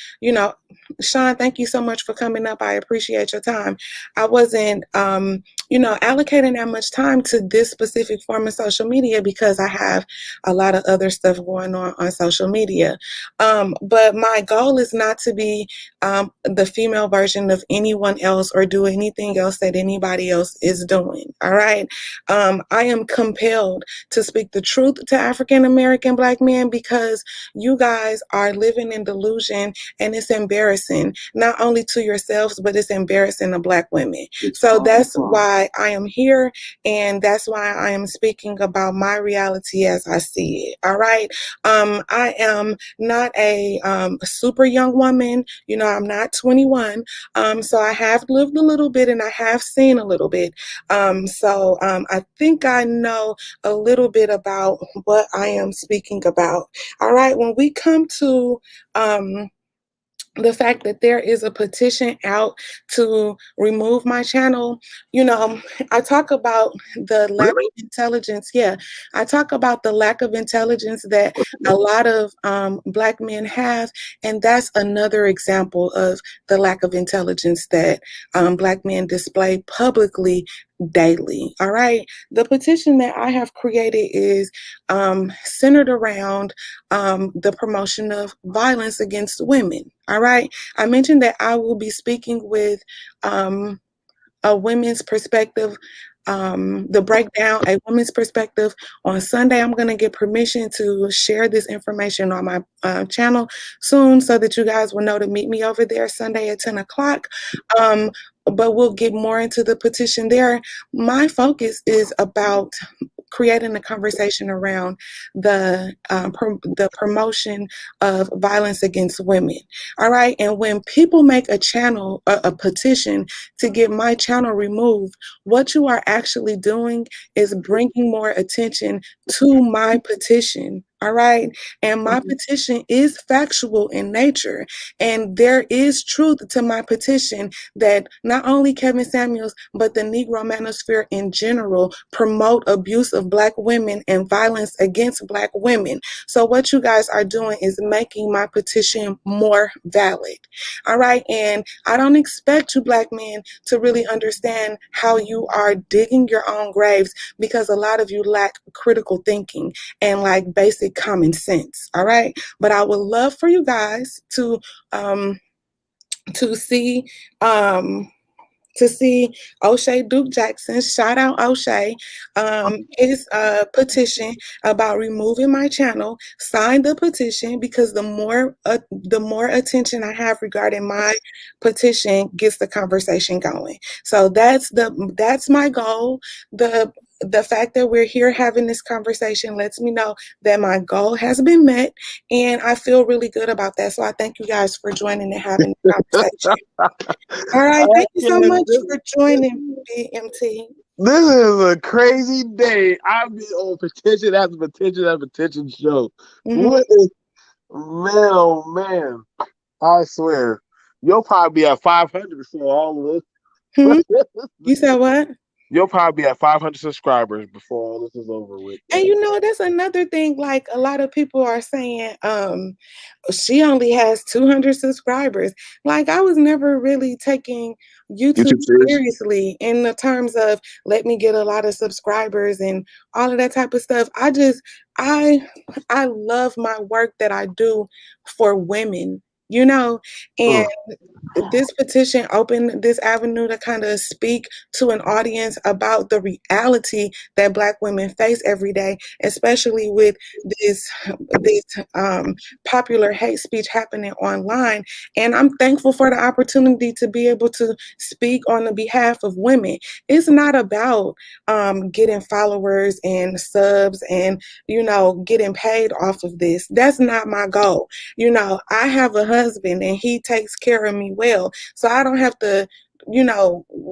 Sean, thank you so much for coming up. I appreciate your time. I wasn't, allocating that much time to this specific form of social media because I have a lot of other stuff going on social media. But my goal is not to be the female version of anyone else or do anything else that anybody else is doing. All right. I am compelled to speak the truth to African American Black men because you guys are living in delusion and it's embarrassing, not only to yourselves, but it's embarrassing to Black women. So that's why I am here and that's why I am speaking about my reality as I see it. All right. I am not a super young woman. I'm not 21. So I have lived a little bit and I have seen a little bit. I think I know a little bit about what I am speaking about. All right. When we come to the fact that there is a petition out to remove my channel, I talk about the lack Really? of intelligence. Yeah, I talk about the lack of intelligence that a lot of Black men have, and that's another example of the lack of intelligence that Black men display publicly daily. All right. The petition that I have created is centered around the promotion of violence against women. All right. I mentioned that I will be speaking with a women's perspective, the breakdown, a women's perspective on Sunday. I'm going to get permission to share this information on my channel soon so that you guys will know to meet me over there Sunday at 10 o'clock. But we'll get more into the petition there. My focus is about creating a conversation around the promotion of violence against women. All right, and when people make a petition to get my channel removed, what you are actually doing is bringing more attention to my petition. All right. And my petition is factual in nature. And there is truth to my petition that not only Kevin Samuels, but the Negro manosphere in general promote abuse of Black women and violence against Black women. So what you guys are doing is making my petition more valid. All right. And I don't expect you Black men to really understand how you are digging your own graves because a lot of you lack critical thinking and like basic common sense. All right. But I would love for you guys um to see um to see O'Shea Duke Jackson, shout out O'Shea, his petition about removing my channel. Sign the petition because the more attention I have regarding my petition gets the conversation going. So that's my goal. The fact that we're here having this conversation lets me know that my goal has been met, and I feel really good about that. So I thank you guys for joining and having the conversation. All right. Thank you so much for joining, BMT. This is a crazy day. I've been on petition after petition after petition show. Mhm. What is, man, oh man. I swear. You'll probably be at 500 before all Hmm? of this. You said what? You'll probably be at 500 subscribers before all this is over with. And you know, that's another thing. Like a lot of people are saying, she only has 200 subscribers. Like I was never really taking YouTube YouTube series. seriously in the terms of let me get a lot of subscribers and all of that type of stuff. I love my work that I do for women, you know, and Mm. this petition opened this avenue to kind of speak to an audience about the reality that Black women face every day, especially with this popular hate speech happening online. And I'm thankful for the opportunity to be able to speak on the behalf of women. It's not about getting followers and subs and getting paid off of this. That's not my goal. I have a husband and he takes care of me well. So I don't have to,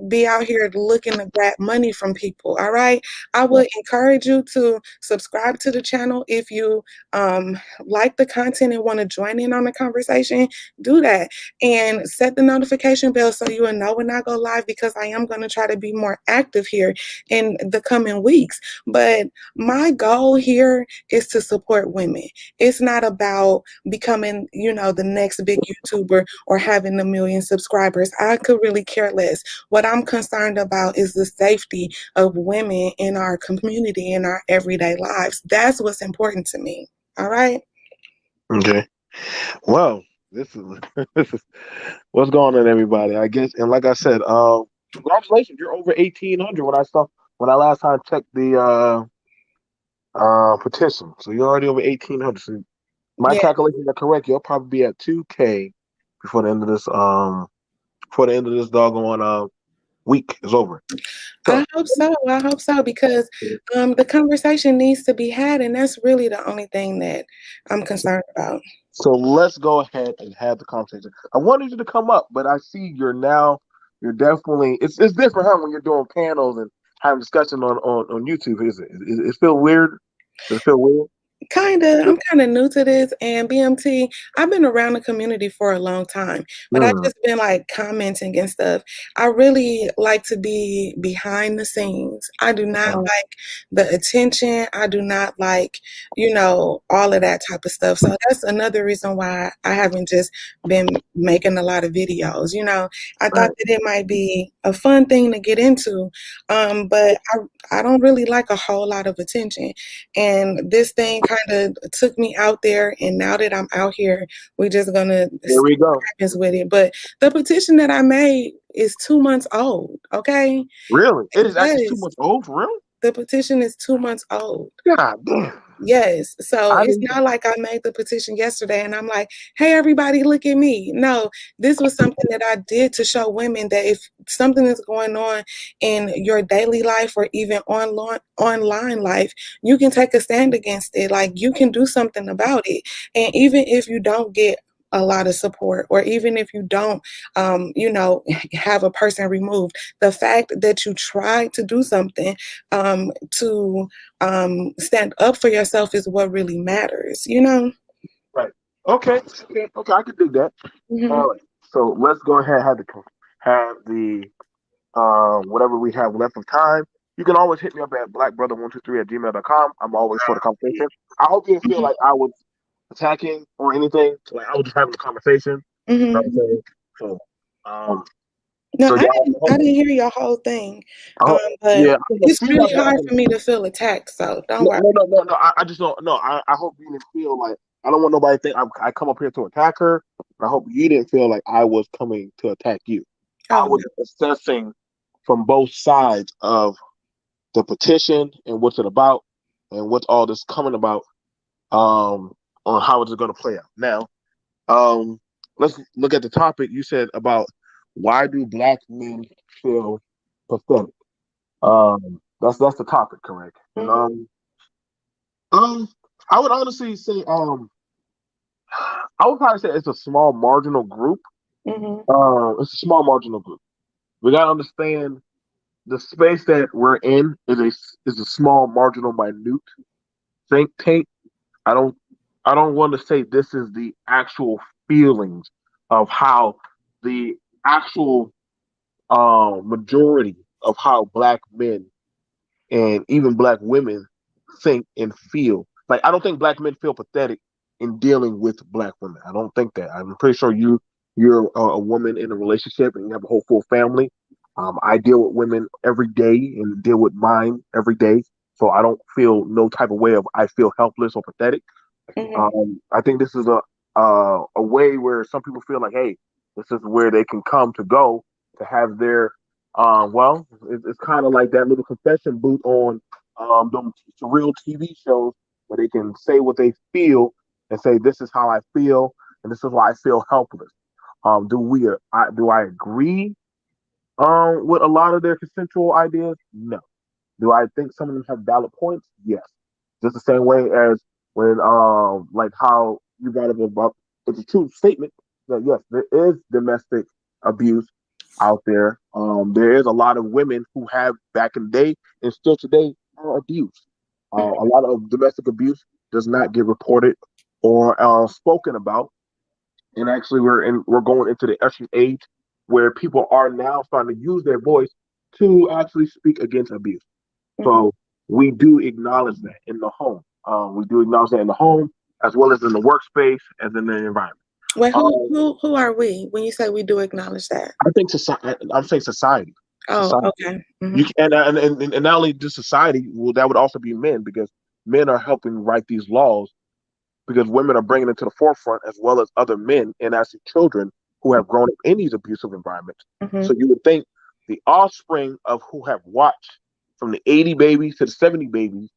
be out here looking to grab money from people. All right. I would encourage you to subscribe to the channel if you like the content and want to join in on the conversation. Do that and set the notification bell so you will know when I go live, because I am going to try to be more active here in the coming weeks. But my goal here is to support women. It's not about becoming, the next big YouTuber or having a million subscribers. I could really care less. What I'm concerned about is the safety of women in our community, in our everyday lives. That's what's important to me. All right. Okay. Well, this is this is what's going on, everybody. I guess, and like I said, congratulations, you're over 1,800 when I last time checked the petition. So you're already over 1,800. So my Yeah. calculations are correct. You'll probably be at 2K before the end of this doggone week is over. So, I hope so. I hope so, because the conversation needs to be had, and that's really the only thing that I'm concerned about. so let's go ahead and have the conversation. I wanted you to come up, but I see you're definitely it's different, huh, when you're doing panels and having discussion on YouTube. Is it feel weird? Does it feel weird? I'm kind of new to this, and BMT, I've been around the community for a long time, but I've Mm, just been like commenting and stuff. I really like to be behind the scenes. I do not like the attention. I do not like, all of that type of stuff. So that's another reason why I haven't just been making a lot of videos. I thought right. that it might be a fun thing to get into, but I don't really like a whole lot of attention. And this thing kind of took me out there. And now that I'm out here, we're just going to Here see we what go. happens with it. But the petition that I made is 2 months old. Okay. Really? It is actually too Yes. much old for real? The petition is 2 months old. God damn. Yes. So I it's didn't not like I made the petition yesterday and I'm like, hey, everybody, look at me. No, this was something that I did to show women that if something is going on in your daily life or even online life, you can take a stand against it. Like you can do something about it. And even if you don't get a lot of support, or even if you don't, have a person removed, the fact that you tried to do something to stand up for yourself is what really matters. right. Okay, I can do that. Hmm. All right. So let's go ahead and have the whatever we have left of time. You can always hit me up at blackbrother123@gmail.com. I'm always for the conversation. I hope you didn't feel like I was attacking or anything. Like I was just having a conversation. You know what I'm Hmm. saying? So, um, No, so I yeah, didn't. I didn't hear your whole thing, yeah. but I think the it's feedback really that hard happened. for me to feel attacked. So don't No, worry. no, no, no, no. I just don't. No, I hope you didn't feel like I don't want nobody to think I come up here to attack her. I hope you didn't feel like I was coming to attack you. I Oh was no. assessing from both sides of the petition and what's it about and what's all this coming about on how it's going to play out. Now, um, let's look at the topic you said about why do black men feel pathetic. That's the topic, correct? And Hmm. um, I would honestly say I would probably say it's a small marginal group. Hmm. It's a small marginal group. We gotta understand the space that we're in is a small marginal minute think tank. I don't I don't want to say this is the actual feelings of how the actual majority of how black men and even black women think and feel. Like, I don't think black men feel pathetic in dealing with black women. I don't think that. I'm pretty sure you're a woman in a relationship and you have a whole full family. I deal with women every day and deal with mine every day, so I don't feel no type of way of I feel helpless or pathetic. Hmm. I think this is a way where some people feel like, hey, this is where they can come to go to have their it's kind of like that little confession booth on them surreal TV shows where they can say what they feel and say this is how I feel and this is why I feel helpless. Do I agree with a lot of their consensual ideas? No. Do I think some of them have valid points? Yes. Just the same way as when like how you got it about it's a true statement that yes, there is domestic abuse out there. There is a lot of women who have back in the day and still today are abused. A lot of domestic abuse does not get reported or spoken about. And actually, we're going into the extra age where people are now starting to use their voice to actually speak against abuse. Hmm. So we do acknowledge that in the home. We do acknowledge that in the home as well as in the workspace and in the environment. Wait, Um, who are we when you say we do acknowledge that? I think society. I'm saying society. Oh, Society. okay. You Hmm. can, and not only just society. Well, that would also be men because men are helping write these laws because women are bringing it to the forefront as well as other men and actually children who have grown up in these abusive environments. Hmm. So you would think the offspring of who have watched from the 80 babies to the 70 babies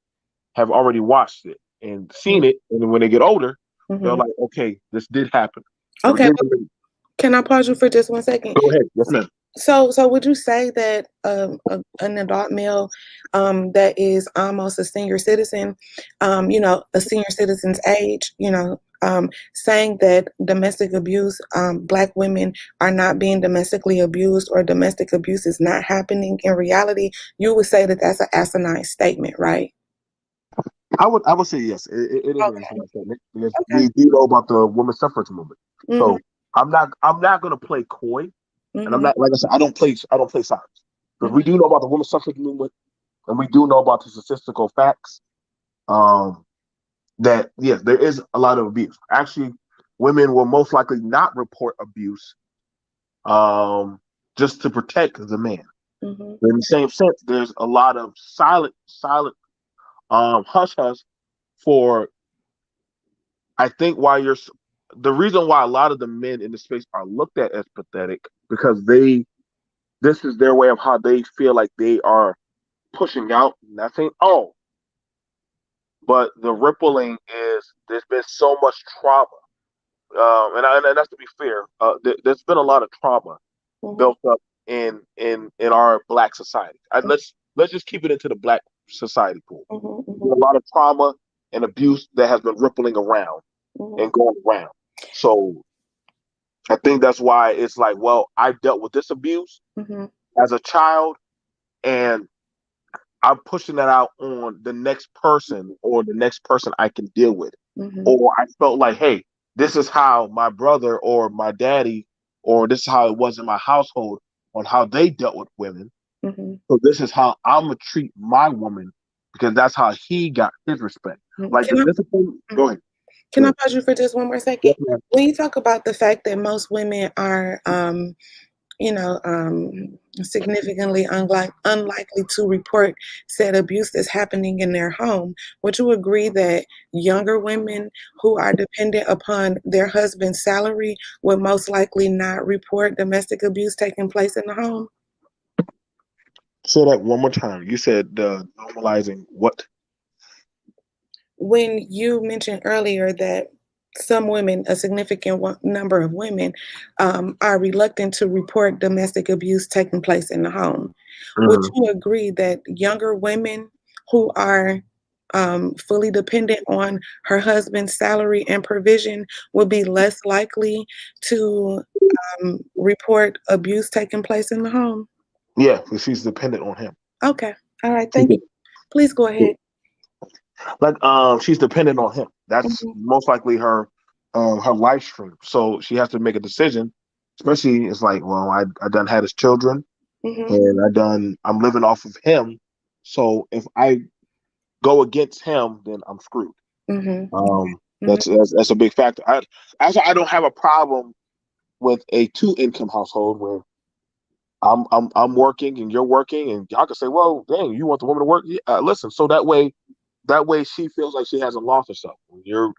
have already watched it and seen it. And then when they get older, they're Hmm. like, okay, this did happen. So Okay, then, can I pause you for just 1 second? go ahead. Yes, ma'am. So would you say that an adult male that is almost a senior citizen, a senior citizen's age, saying that domestic abuse, black women are not being domestically abused or domestic abuse is not happening in reality, you would say that that's an asinine statement, right? I would say yes. It is an Okay. intimate statement because Okay. we do know about the women's suffrage movement. Mhm. So I'm not gonna play coy, and I'm Mhm. not like I said I don't play sides because we Mhm. do know about the women's suffrage movement and we do know about the statistical facts. Um, that yes, there is a lot of abuse. Actually, women will most likely not report abuse, um, just to protect the man. Mhm. In the same sense, there's a lot of silent, hush hush for I think why you're the reason why a lot of the men in the space are looked at as pathetic because this is their way of how they feel like they are pushing out. Not saying but the rippling is there's been so much trauma, and that's to be fair. There's been a lot of trauma Mhm. built up in our black society. Let's just keep it into the black society pool. Mhm. There's Mhm. a lot of trauma and abuse that has been rippling around Mhm. and going around. So I think that's why it's like, well, I dealt with this abuse Mhm. as a child, and I'm pushing that out on the next person or the next person I can deal with. Mhm. Or I felt like, hey, this is how my brother or my daddy, or this is how it was in my household on how they dealt with women. Mhm. So this is how I'm gonna treat my woman because that's how he got his respect. Mhm. Like the discipline. Go ahead. Can Go I ahead. pause you for just 1 more second? Yes, ma'am. When you talk about the fact that most women are, you know, significantly unlikely to report said abuse that's happening in their home, would you agree that younger women who are dependent upon their husband's salary would most likely not report domestic abuse taking place in the home? Say that one more time. You said normalizing what? When you mentioned earlier that some women, a significant number of women, are reluctant to report domestic abuse taking place in the home, would Mhm. you agree that younger women who are fully dependent on her husband's salary and provision would be less likely to report abuse taking place in the home? Yeah, because she's dependent on him. Okay. All right. Thank you. Please go ahead. Like she's dependent on him. That's Mhm. most likely her life stream. So she has to make a decision especially it's like, well, I done had his children, Mhm. and I'm living off of him. So if I go against him, then I'm screwed. Mhm. Mhm. That's a big factor. I don't have a problem with a two income household where I'm working and you're working, and y'all can say, well, dang, you want the woman to work? Yeah, listen, so that way she feels like she hasn't lost herself. When your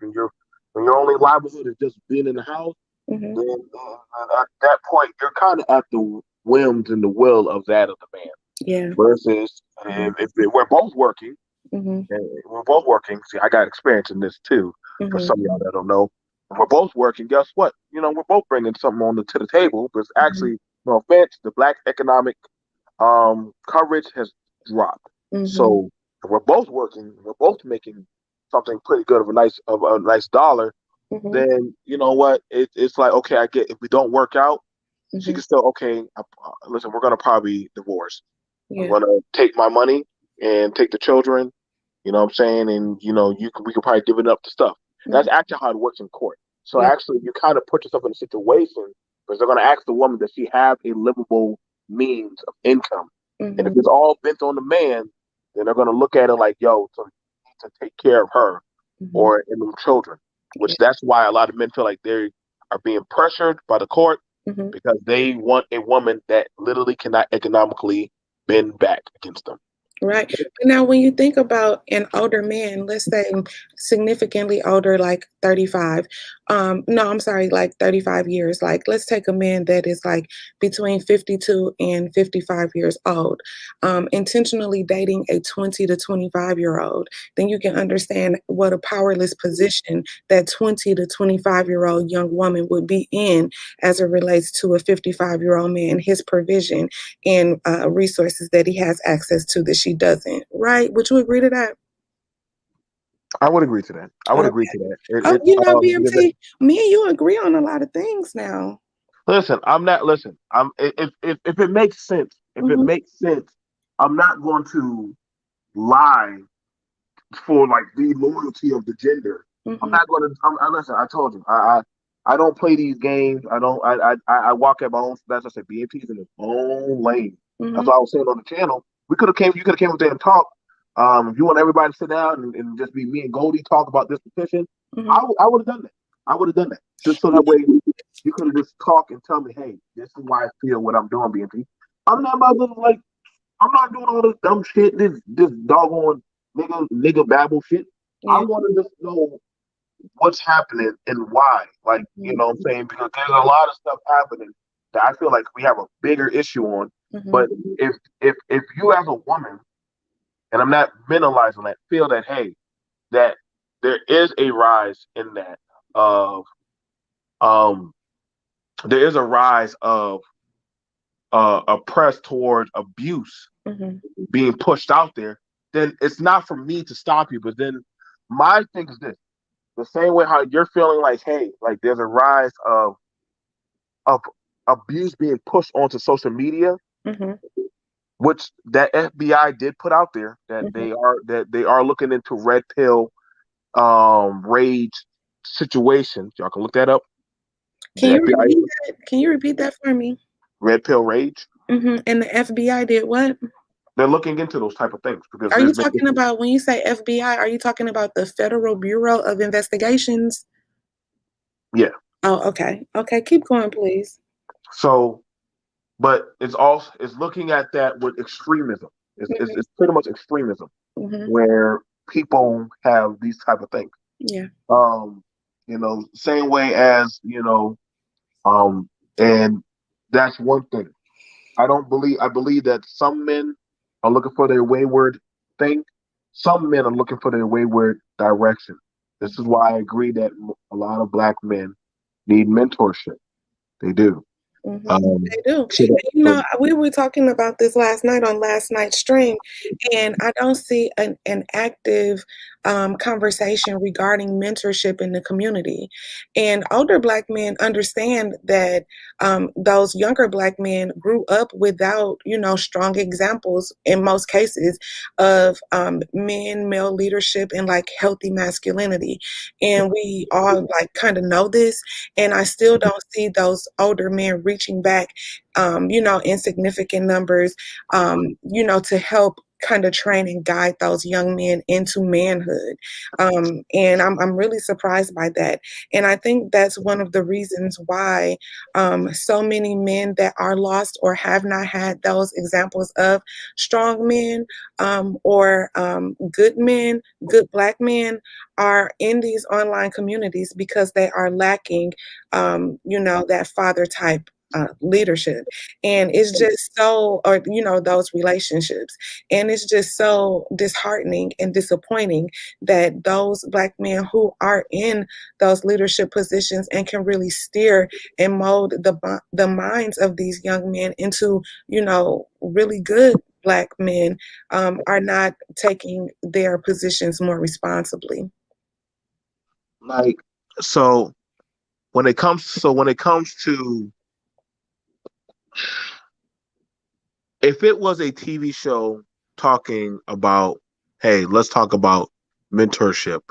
only livelihood is just being in the house, Mhm. then at that point you're kind of at the whims and the will of the man. Yeah. Versus Mhm. if we're both working, Mhm. and we're both working. See, I got experience in this too. For Mhm. some of y'all that don't know, if we're both working. Guess what? We're both bringing something to the table. Because Mhm. actually, no offense, the black economic coverage has dropped. Mhm. So if we're both working, we're both making something pretty good of a nice dollar. Mhm. Then you know what? It's like, okay, I get, if we don't work out, she Mhm. can still, okay. Listen, we're gonna probably divorce. I'm Yeah. gonna take my money and take the children. You know what I'm saying? And we could probably divvy up the stuff. That's Mhm. actually how it works in court. So Yeah. actually, you kind of put yourself in a situation because they're going to ask the woman, does she have a livable means of income? And if Mhm. it's all bent on the man, then they're going to look at it like, yo, so you need to take care of her Mhm. or in them children. Yeah. Which that's why a lot of men feel like they are being pressured by the court Mhm. because they want a woman that literally cannot economically bend back against them. Right. But now when you think about an older man, let's say significantly older, like 35, no, I'm sorry, like 35 years. Like, let's take a man that is like between 52 and 55 years old, intentionally dating a 20 to 25-year-old, then you can understand what a powerless position that 20 to 25-year-old young woman would be in as it relates to a 55-year-old man, his provision and resources that he has access to that she doesn't, right? Would you agree to that? I would agree to that. I would agree Okay. to that. Oh, Because BMT, me and you agree on a lot of things now. listen, I'm not listen. I'm if it makes sense, Hmm. I'm not going to lie for like the loyalty of the gender. I'm Hmm. not going to. Listen. I told you, I don't play these games. I don't. I walk at my own. That's I said. BAP is in his own lane. That's Hmm. what I was saying on the channel. We could have came. You could have came up there and talked. If you want everybody to sit down and just be me and Goldie talk about this petition, Hmm. I would have done that. I would have done that just so that way you could have just talk and tell me, hey, this is why I feel what I'm doing, BNP. I'm not about to like. I'm not doing all this dumb shit. This doggone nigga babble shit. I Yeah. want to just know what's happening and why. Like, you Hmm. know what I'm saying? Because there's a lot of stuff happening that I feel like we have a bigger issue on. Hmm. But if you as a woman, and I'm not minimalizing that, feel that hey, that there is a rise in that of um there is a rise of a press toward abuse Hmm. being pushed out there, then it's not for me to stop you. But then my thing is this: the same way how you're feeling like, hey, like there's a rise of abuse being pushed onto social media, Hmm. which that FBI did put out there that Hmm. they are looking into red pill rage situations. Y'all can look that up. Can The you FBI repeat that? Can you repeat that for me? red pill rage. And the FBI did what? They're looking into those type of things because Are you there's been talking about when you say FBI? Are you talking about the Federal Bureau of Investigations? yeah. Oh, okay. Okay, keep going, please. So but it's looking at that with extremism. Hmm. It's pretty much extremism Hmm. where people have these type of things. Yeah. Um, same way as um, and that's one thing. I believe that some men are looking for their wayward thing. Some men are looking for their wayward direction. This is why I agree that a lot of black men need mentorship. They do. They do. So that, You so know, we were talking about this last night on last night's stream, and I don't see an active conversation regarding mentorship in the community. And older Black men understand that those younger Black men grew up without, you know, strong examples in most cases of male leadership and like healthy masculinity. And we all like kind of know this. And I still don't see those older men reaching back, you know, in significant numbers, you know, to help kind of train and guide those young men into manhood. And I'm really surprised by that. And I think that's one of the reasons why so many men that are lost or have not had those examples of strong men or good men, good Black men, are in these online communities because they are lacking, you know, that father type leadership. And it's just so, or, you know, those relationships. And it's just so disheartening and disappointing that those Black men who are in those leadership positions and can really steer and mold the minds of these young men into, you know, really good Black men are not taking their positions more responsibly. like so when it comes to, if it was a TV show talking about, hey, let's talk about mentorship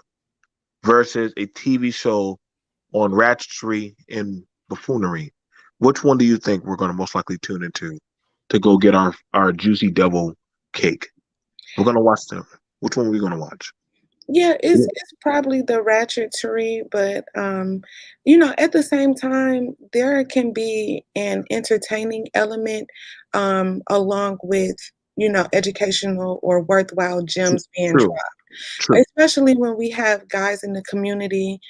versus a TV show on ratchetry and buffoonery, which one do you think we're going to most likely tune into to go get our juicy devil cake? We're going to watch them. Which one are we going to watch? Yeah, Yeah. it's probably the ratchetry, but you know, at the same time, there can be an entertaining element along with, you know, educational or worthwhile gems being True, dropped, true. especially when we have guys in the community.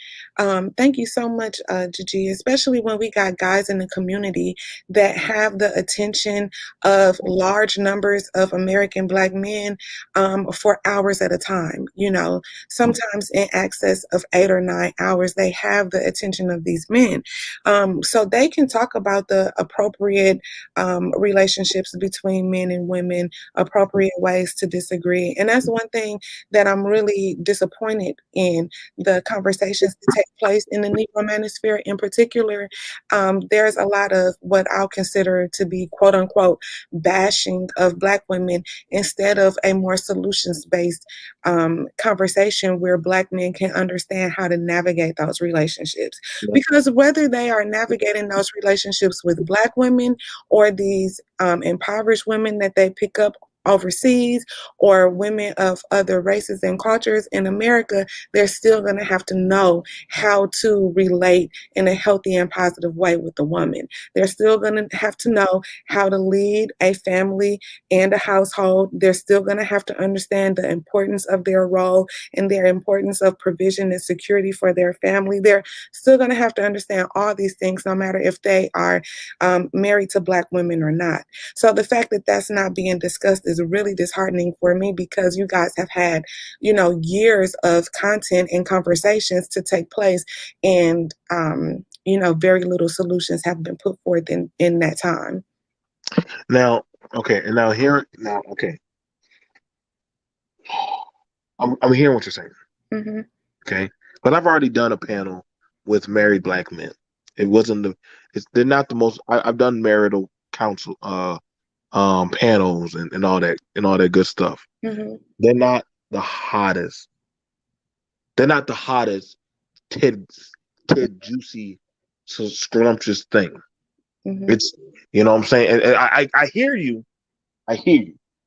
Thank you so much, Gigi. Especially when we got guys in the community that have the attention of large numbers of American Black men for hours at a time. You know, sometimes in excess of 8 or 9 hours, they have the attention of these men. So they can talk about the appropriate relationships between men and women, appropriate ways to disagree. And that's one thing that I'm really disappointed in the conversations that take place in the Negro Manosphere in particular. There's a lot of what I'll consider to be quote unquote bashing of Black women instead of a more solutions based conversation where Black men can understand how to navigate those relationships. Yeah. Because whether they are navigating those relationships with Black women or these impoverished women that they pick up overseas or women of other races and cultures in America, they're still going to have to know how to relate in a healthy and positive way with the woman. They're still going to have to know how to lead a family and a household. They're still going to have to understand the importance of their role and their importance of provision and security for their family. They're still going to have to understand all these things, no matter if they are married to Black women or not. So the fact that that's not being discussed is really disheartening for me because you guys have had, you know, years of content and conversations to take place, and you know, very little solutions have been put forth in that time. Now, okay, and now here, now, okay, I'm hearing what you're saying. Mm-hmm. Okay, but I've already done a panel with married Black men. It wasn't they're not the most. I've done marital counsel, panels and all that good stuff. Mm-hmm. They're not the hottest. They're not the hottest Ted juicy, so scrumptious thing. Mm-hmm. It's, you know what I'm saying, and I hear you. I hear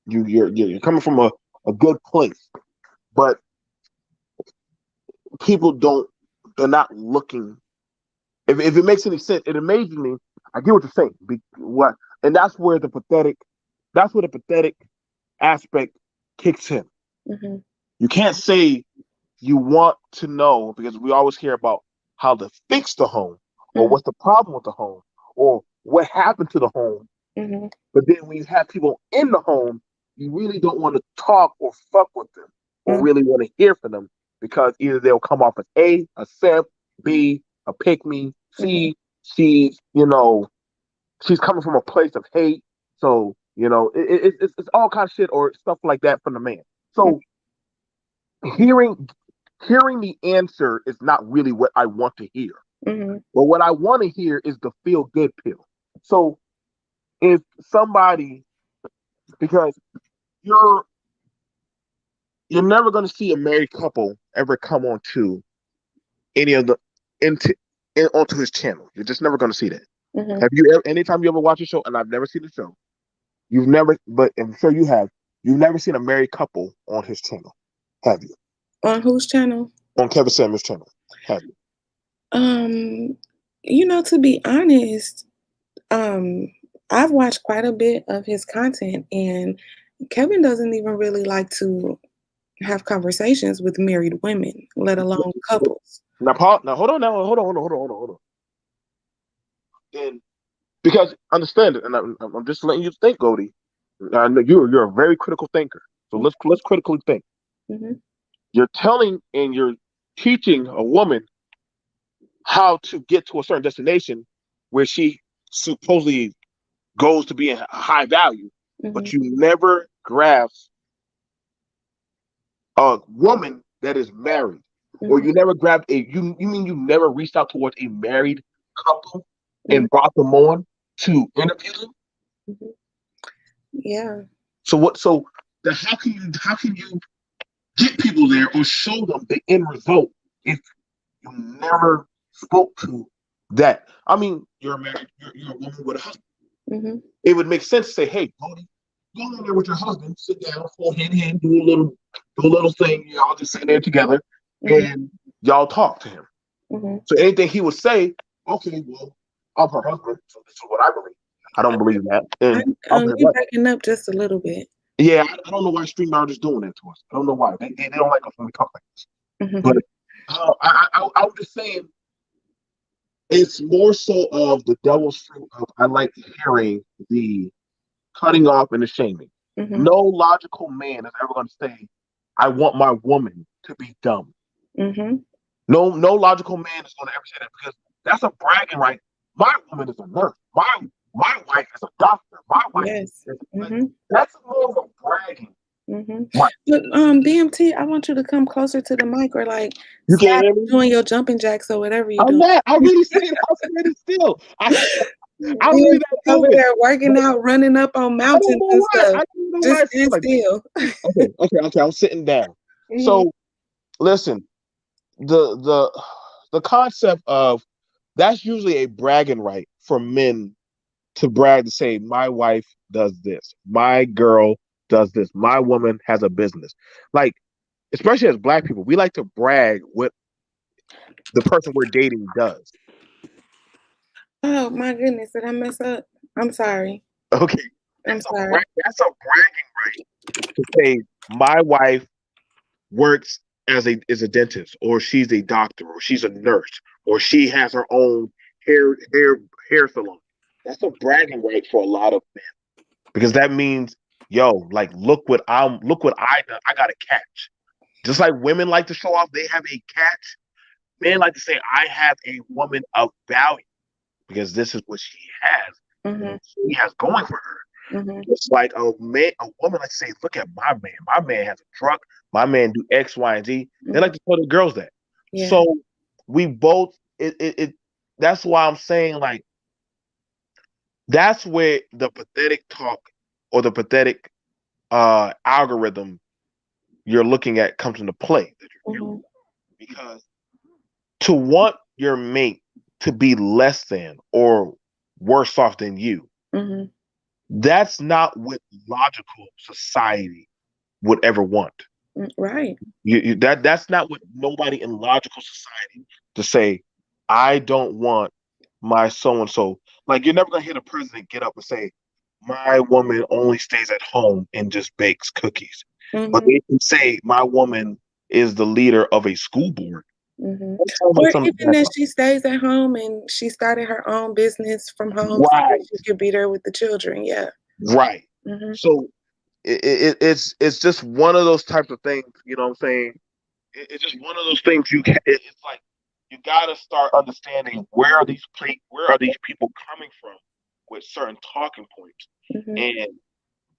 you. You're coming from a good place, but people don't. They're not looking. If it makes any sense, it amazes me. I get what you're saying. What, and that's where the pathetic. That's where the pathetic aspect kicks in. Mm-hmm. You can't say you want to know, because we always hear about how to fix the home or what's the problem with the home or what happened to the home. Mm-hmm. But then when you have people in the home, you really don't want to talk or fuck with them or really want to hear from them, because either they'll come off as a simp, B, a pick me, Mm-hmm. C, you know, she's coming from a place of hate. So, it's all kind of shit or stuff like that from the man. So hearing the answer is not really what I want to hear. Mm-hmm. But what I want to hear is the feel good pill. So if somebody, because you're never going to see a married couple ever come onto any of the onto his channel. You're just never going to see that. Mm-hmm. Have you ever, anytime you ever watch a show, and I've never seen the show, you've never, but I'm sure you have, you've never seen a married couple on his channel, have you? On whose channel? On Kevin Samuels' channel, have you? To be honest, I've watched quite a bit of his content, and Kevin doesn't even really like to have conversations with married women, let alone couples. Now, Paul, hold on. And because understand it, and I'm just letting you think, Goldie. I know you're a very critical thinker, so let's critically think. Mm-hmm. You're telling and you're teaching a woman how to get to a certain destination where she supposedly goes to be a high value, but you never grasp a woman that is married, or you never grabbed you mean you never reached out towards a married couple and brought them on to interview them? Yeah. So how can you get people there or show them the end result if you never spoke to that? I mean, you're a woman with a husband. Mm-hmm. It would make sense to say, hey, go in there with your husband, sit down, hold hand in hand, do a little thing, y'all just sitting there together, and y'all talk to him. So anything he would say, okay, well, I'm her husband, so this is what I believe. I don't believe that. And you're breaking up just a little bit. Yeah, I don't know why StreamYard is doing that to us. I don't know why. They don't like us when we talk like this. But I was just saying, it's more so of the devil's fruit of I like hearing the cutting off and the shaming. No logical man is ever going to say, I want my woman to be dumb. No logical man is going to ever say that, because that's a bragging right. My woman is a nurse. My wife is a doctor. My wife is that's more of a bragging. Right. But BMT, I want you to come closer to the mic, or like you can't hear me? Doing your jumping jacks or whatever you do. I'm not. I really say it. I'm standing still. I'm really not over there working out, running up on mountains and stuff. Just stand still. Okay. I'm sitting down. So, listen, the concept of that's usually a bragging right for men to brag, to say, my wife does this, my girl does this, my woman has a business. Like, especially as Black people, we like to brag what the person we're dating does. Oh my goodness, did I mess up? I'm sorry. Okay. I'm sorry. That's a bragging right to say my wife works as a dentist, or she's a doctor, or she's a nurse, or she has her own hair salon. That's a bragging right for a lot of men, because that means, yo, like, look what I done. I got a catch. Just like women like to show off they have a catch, men like to say I have a woman of value, because this is what she has. She has going for her. It's like a woman like to say, look at my man. My man has a truck. My man do X, Y, and Z. They like to tell the girls that. Yeah. So we both. That's why I'm saying, like, that's where the pathetic talk or the pathetic algorithm you're looking at comes into play. Because to want your mate to be less than or worse off than you, that's not what logical society would ever want. Right. That's not what nobody in logical society to say, I don't want my so-and-so. Like, you're never going to hear the president get up and say, my woman only stays at home and just bakes cookies. But they can say, my woman is the leader of a school board. Or even that she stays at home and she started her own business from home, right, so she could be there with the children. Yeah. Right. So it's just one of those types of things, you know what I'm saying? It's just one of those things it's like you gotta start understanding where are these people coming from with certain talking points, Mhm. and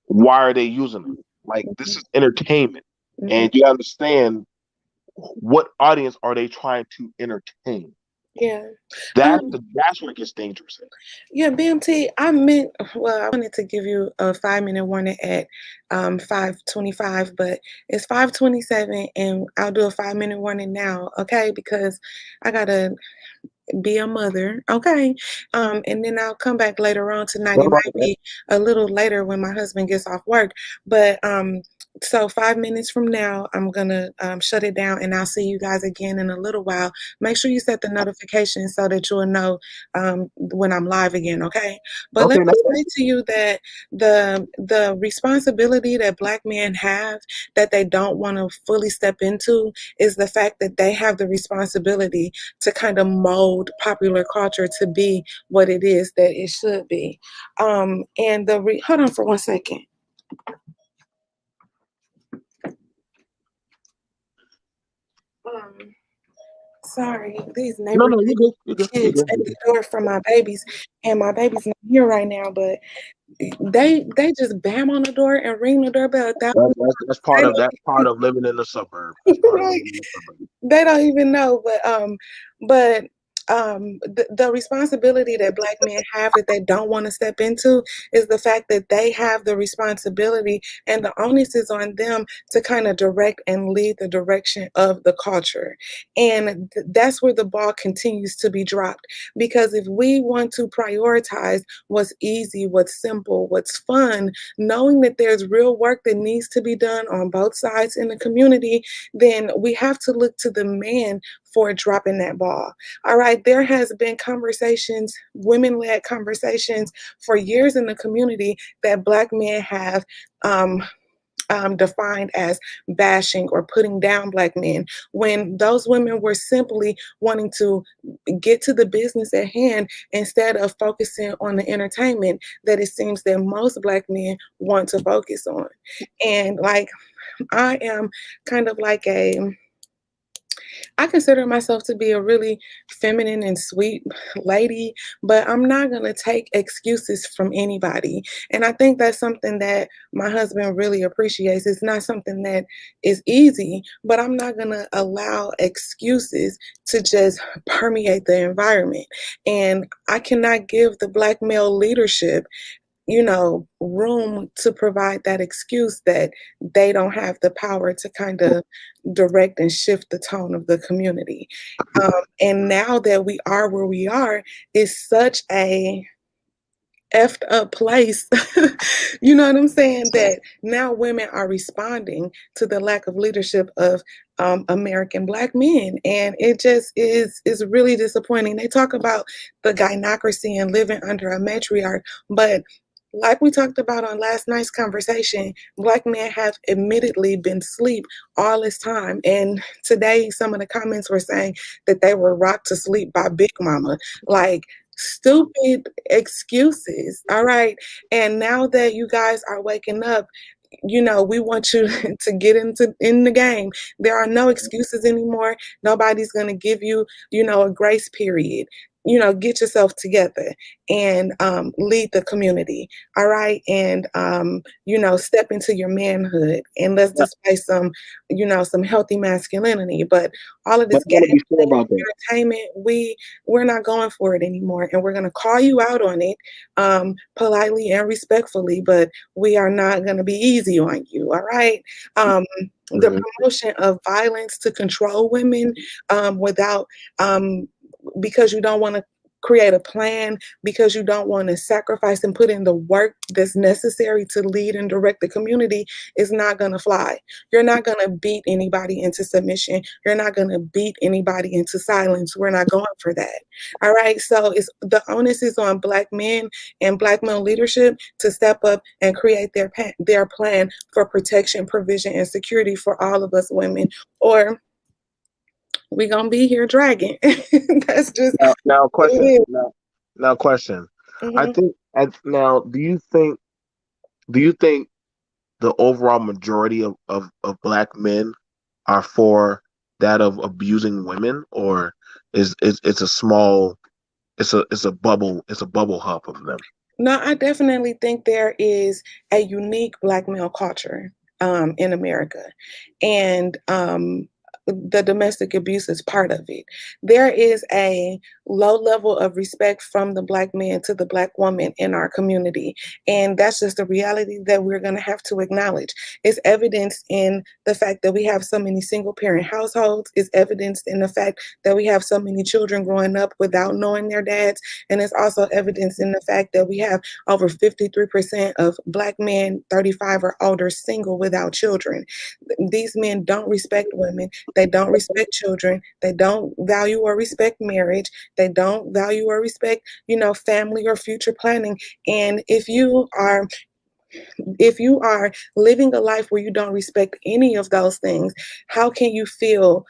why are they using them? Like, this Mhm. is entertainment, Mhm. and you understand what audience are they trying to entertain. Yeah. Um, That's where it gets dangerous. yeah, BMT, I wanted to give you a 5-minute warning at 5:25, but it's 5:27 and I'll do a 5-minute warning now, okay? Because I gotta be a mother, okay? And then I'll come back later on tonight. No, It no, might be a little later when my husband gets off work, but so 5 minutes from now, I'm gonna shut it down, and I'll see you guys again in a little while. Make sure you set the notifications so that you'll know when I'm live again, okay? But let okay, me say to you that the responsibility that Black men have that they don't want to fully step into is the fact that they have the responsibility to kind of mold popular culture to be what it is that it should be. And hold on for 1 second. Um, Sorry, these no, neighbor no, you're good, you're good, you're kids good, at you're the good. door for my babies, and my baby's not here right now, but they just bam on the door and ring the doorbell 1,000 That's times. that's part of living in the suburb. That's part of Right. living in the suburb. They don't even know, but the responsibility that Black men have that they don't want to step into is the fact that they have the responsibility and the onus is on them to kind of direct and lead the direction of the culture. And that's where the ball continues to be dropped. Because if we want to prioritize what's easy, what's simple, what's fun, knowing that there's real work that needs to be done on both sides in the community, then we have to look to the man for dropping that ball. All right, there has been conversations, women-led conversations for years in the community that Black men have um, defined as bashing or putting down Black men, when those women were simply wanting to get to the business at hand instead of focusing on the entertainment that it seems that most Black men want to focus on. And like, I am kind of like I consider myself to be a really feminine and sweet lady, but I'm not going to take excuses from anybody. And I think that's something that my husband really appreciates. It's not something that is easy, but I'm not going to allow excuses to just permeate the environment. And I cannot give the Black male leadership room to provide that excuse that they don't have the power to kind of direct and shift the tone of the community. And now that we are where we are, is such a effed up place. You know what I'm saying? That now women are responding to the lack of leadership of American Black men, and it just is really disappointing. They talk about the gynocracy and living under a matriarch, but like we talked about on last night's conversation, Black men have admittedly been asleep all this time. And today, some of the comments were saying that they were rocked to sleep by Big Mama. Like, stupid excuses. All right. And now that you guys are waking up, we want you to get in the game. There are no excuses anymore. Nobody's going to give you, a grace period. Get yourself together and lead the community. All right. And, step into your manhood and let's Yeah, display some healthy masculinity. But all of but this I want to be fair gaslighting about that. entertainment, we're not going for it anymore. And we're going to call you out on it politely and respectfully, but we are not going to be easy on you. All right. The Mhm. promotion of violence to control women without because you don't want to create a plan, because you don't want to sacrifice and put in the work that's necessary to lead and direct the community, is not going to fly. You're not going to beat anybody into submission. You're not going to beat anybody into silence. We're not going for that. All right. So it's the onus is on Black men and Black male leadership to step up and create their plan for protection, provision, and security for all of us women, or we're gonna be here dragging. That's just Now, what it question. is. Now, question. I Mhm. think now, do you think the overall majority of Black men are for that of abusing women, or is it's a small, it's a bubble hub of them? No, I definitely think there is a unique Black male culture in America, and the domestic abuse is part of it. There is a low level of respect from the Black man to the Black woman in our community, and that's just a reality that we're going to have to acknowledge. It's evidenced in the fact that we have so many single parent households. It's evidenced in the fact that we have so many children growing up without knowing their dads, and it's also evidenced in the fact that we have over 53% of Black men 35 or older single without children. These men don't respect women. They don't respect children. They don't value or respect marriage. They don't value or respect, family or future planning. And if you are living a life where you don't respect any of those things, how can you feel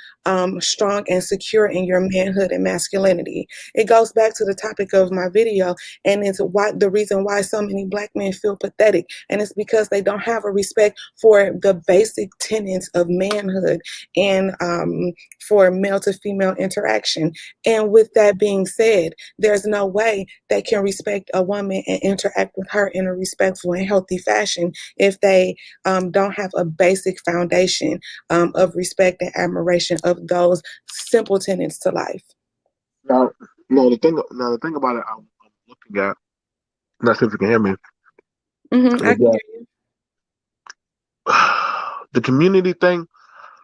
strong and secure in your manhood and masculinity? It goes back to the topic of my video, and it's the reason why so many Black men feel pathetic, and it's because they don't have a respect for the basic tenets of manhood and for male to female interaction. And with that being said, there's no way they can respect a woman and interact with her in a respectful and healthy fashion if they don't have a basic foundation of respect and admiration of those simple tenets to life. Now, the thing about it, I'm looking at. Not sure if you can hear me. I can hear you. The community thing.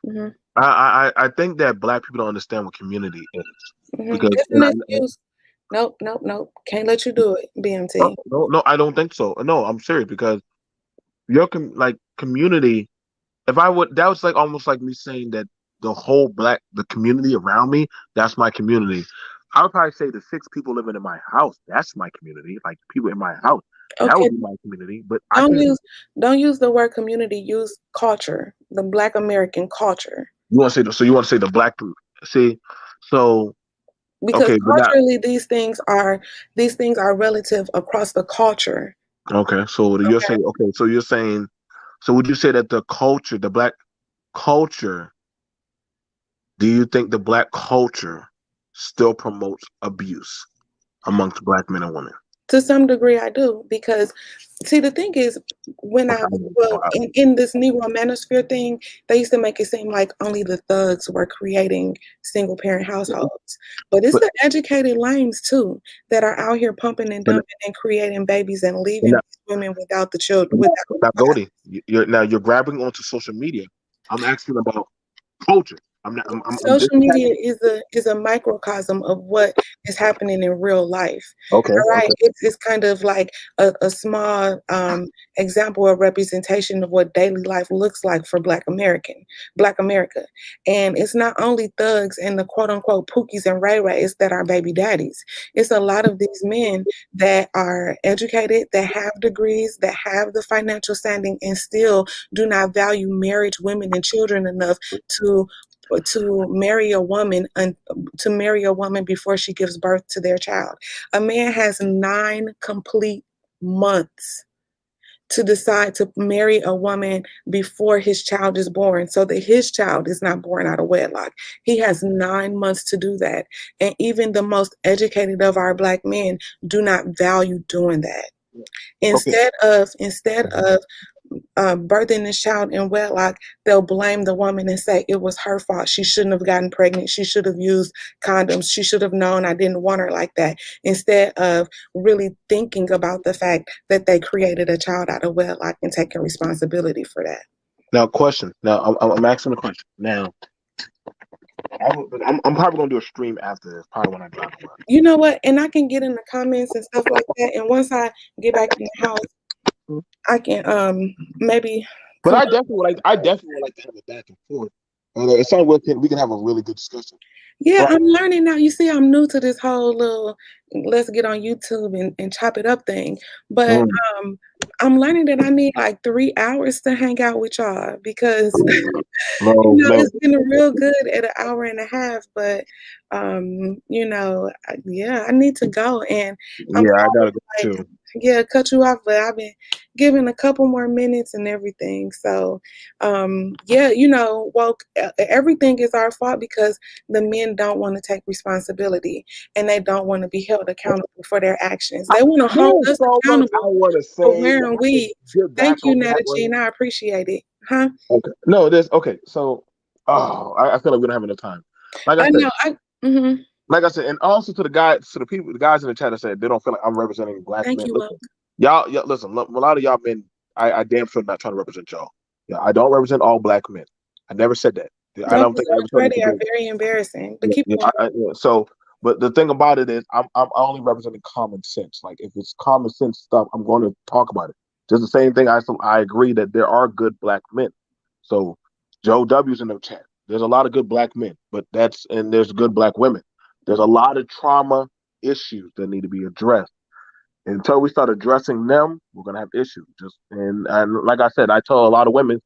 Mm-hmm. I think that Black people don't understand what community is because Nope. Can't let you do it, BMT. no, I don't think so. No, I'm serious because your community. If I would, that was like almost like me saying that the community around me, that's my community. I would probably say the 6 people living in my house, that's my community. Like people in my house, that would be my community. But don't use the word community. Use culture, the Black American culture. You want to say so? You want to say the Black? See, so because okay, culturally these things are relative across the culture. Okay, so you're saying so you're saying, so would you say that the Black culture, do you think the Black culture still promotes abuse amongst Black men and women? To some degree, I do, because see, the thing is, in this Negro manosphere thing, they used to make it seem like only the thugs were creating single parent households, but it's the educated lames too that are out here pumping and dumping and creating babies and leaving these women without the children. Now, Goldie, you're grabbing onto social media. I'm asking about culture. Social media is a microcosm of what is happening in real life. Okay. All right. Okay. It's kind of like a small example or representation of what daily life looks like for Black America. And it's not only thugs and the quote unquote Pookies and Ray Rays that are baby daddies. It's a lot of these men that are educated, that have degrees, that have the financial standing, and still do not value marriage, women, and children enough to marry a woman before she gives birth to their child. A man has 9 complete months to decide to marry a woman before his child is born so that his child is not born out of wedlock. He has 9 months to do that. And even the most educated of our Black men do not value doing that. Instead of birthing this child in wedlock, they'll blame the woman and say it was her fault. She shouldn't have gotten pregnant. She should have used condoms. She should have known I didn't want her like that. Instead of really thinking about the fact that they created a child out of wedlock and taking responsibility for that. Now, question. Now, I'm asking a question. Now, I'm probably gonna do a stream after this. Probably when I drive to work. You know what? And I can get in the comments and stuff like that. And once I get back in the house, I can maybe. But I definitely would like to have a back and forth. And it's something we can have a really good discussion. Yeah, I'm learning now. You see, I'm new to this whole little let's get on YouTube and chop it up thing. But I'm learning that I need like 3 hours to hang out with y'all because it's been real good at 1.5 hours. But I need to go. And I gotta go too. cut you off, but I've been given a couple more minutes and everything. So, woke, everything is our fault because the men don't want to take responsibility and they don't want to be held accountable for their actions. They want to hold There's us so much I accountable want to for say that wearing I could weeds. get back Thank you, on that Netta one. Jean. I appreciate it. Huh? Okay. No, there's okay. So, I feel like we don't have enough time. Like I I said, know. Mm-hmm. and also to the guys, to the people, the guys in the chat that said they don't feel like I'm representing black Thank men. you, Listen, Woke. y'all listen. A lot of y'all men, I damn sure not trying to represent y'all. Yeah, I don't represent all black men. I never said that. I Those don't think I ever told you to already are do that. very embarrassing. But Yeah, keep yeah, going. so, but the thing about it is, I'm only representing common sense. Like, if it's common sense stuff, I'm going to talk about it. Just the same thing. I agree that there are good black men. So, Joe W's in the chat. There's a lot of good black men, and there's good black women. There's a lot of trauma issues that need to be addressed. And until we start addressing them, we're gonna have issues. And like I said, I tell a lot of women,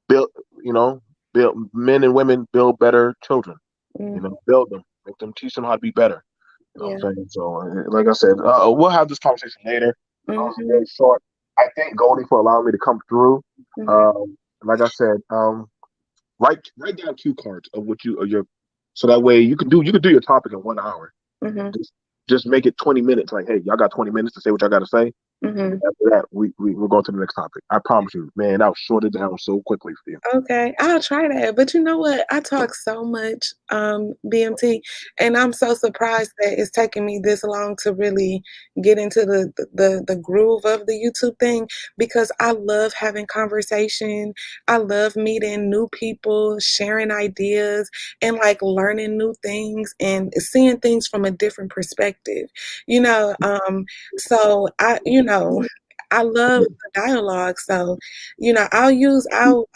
build, you know, build men and women build better children. Mm-hmm. Build them, make them, teach them how to be better. You know what Yeah. I'm saying? So, like I said, we'll have this conversation later. Mm-hmm. Very short. I thank Goldie for allowing me to come through. Mm-hmm. Like I said, write down cue cards of what you or your, so that way you can do your topic in 1 hour. Mm-hmm. Just make it 20 minutes. Like, hey, y'all got 20 minutes to say what y'all got to say. Mm-hmm. After that, we'll go to the next topic. I promise you, man, that was shorted down so quickly for you. Okay, I'll try that. But you know what? I talk so much, BMT, and I'm so surprised that it's taking me this long to really get into the groove of the YouTube thing because I love having conversation. I love meeting new people, sharing ideas, and like learning new things and seeing things from a different perspective. You know, so I love the dialogue. So I'll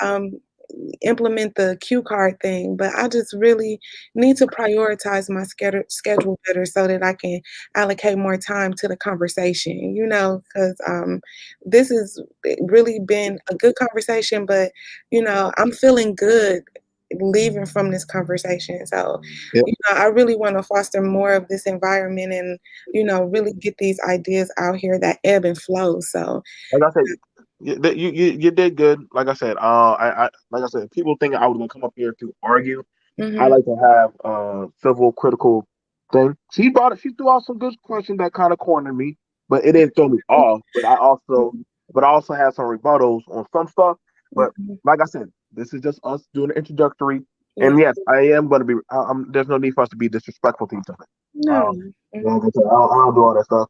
implement the cue card thing, but I just really need to prioritize my schedule better so that I can allocate more time to the conversation, because this has really been a good conversation, but I'm feeling good leaving from this conversation. So, Yep. I really want to foster more of this environment and, really get these ideas out here that ebb and flow. So, Like I said, you did good. Like I said, like I said, people think I was gonna come up here to argue. I mhm. like to have civil, critical thing. She threw out some good questions that kind of cornered me, but it didn't throw me off. But I also had some rebuttals on some stuff. But Mhm. like I said, this is just us doing an introductory. Yeah. And yes, I am going to be. There's no need for us to be disrespectful to each other. No. Um, Mhm. like I said, I don't do all that stuff.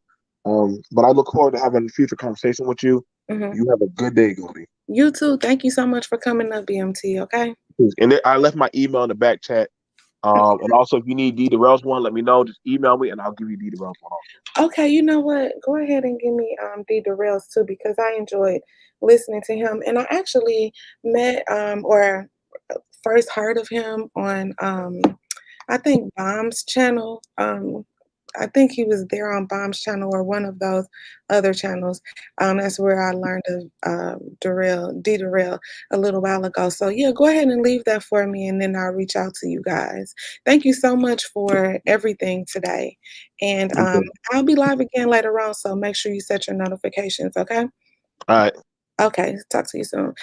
But I look forward to having a future conversation with you. Mhm. You have a good day, Goldie. You too. Thank you so much for coming up, BMT. Okay. And I left my email in the back chat. And also, if you need D Darrell's one, let me know. Just email me, and I'll give you D Darrell's one. Okay. You know what? Go ahead and give me D Darrell's too because I enjoyed listening to him, and I actually met or first heard of him on I think Bomb's channel. I think he was there on Bomb's channel or one of those other channels. That's where I learned of D Darrell a little while ago. So yeah, go ahead and leave that for me, and then I'll reach out to you guys. Thank you so much for everything today, and Okay. I'll be live again later on. So make sure you set your notifications. Okay. All right. Okay, talk to you soon.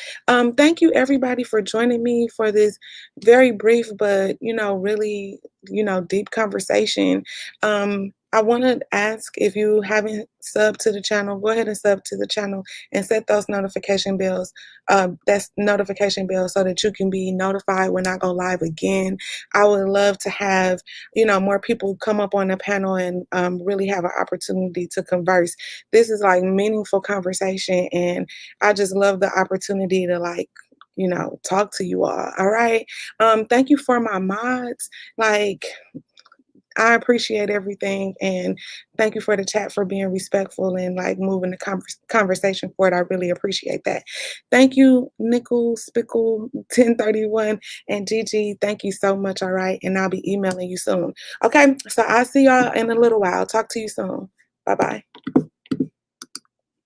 Thank you everybody for joining me for this very brief but really deep conversation. I want to ask if you haven't subbed to the channel, go ahead and sub to the channel and set those notification bells. That's notification bell so that you can be notified when I go live again. I would love to have more people come up on the panel and really have an opportunity to converse. This is like meaningful conversation and I just love the opportunity to talk to you all right. Thank you for my mods. Like, I appreciate everything and thank you for the chat for being respectful and like moving the conversation forward. I really appreciate that. Thank you, Nickel Spickle 1031 and Gigi. Thank you so much. All right. And I'll be emailing you soon. Okay. So I'll see y'all in a little while. Talk to you soon. Bye-bye.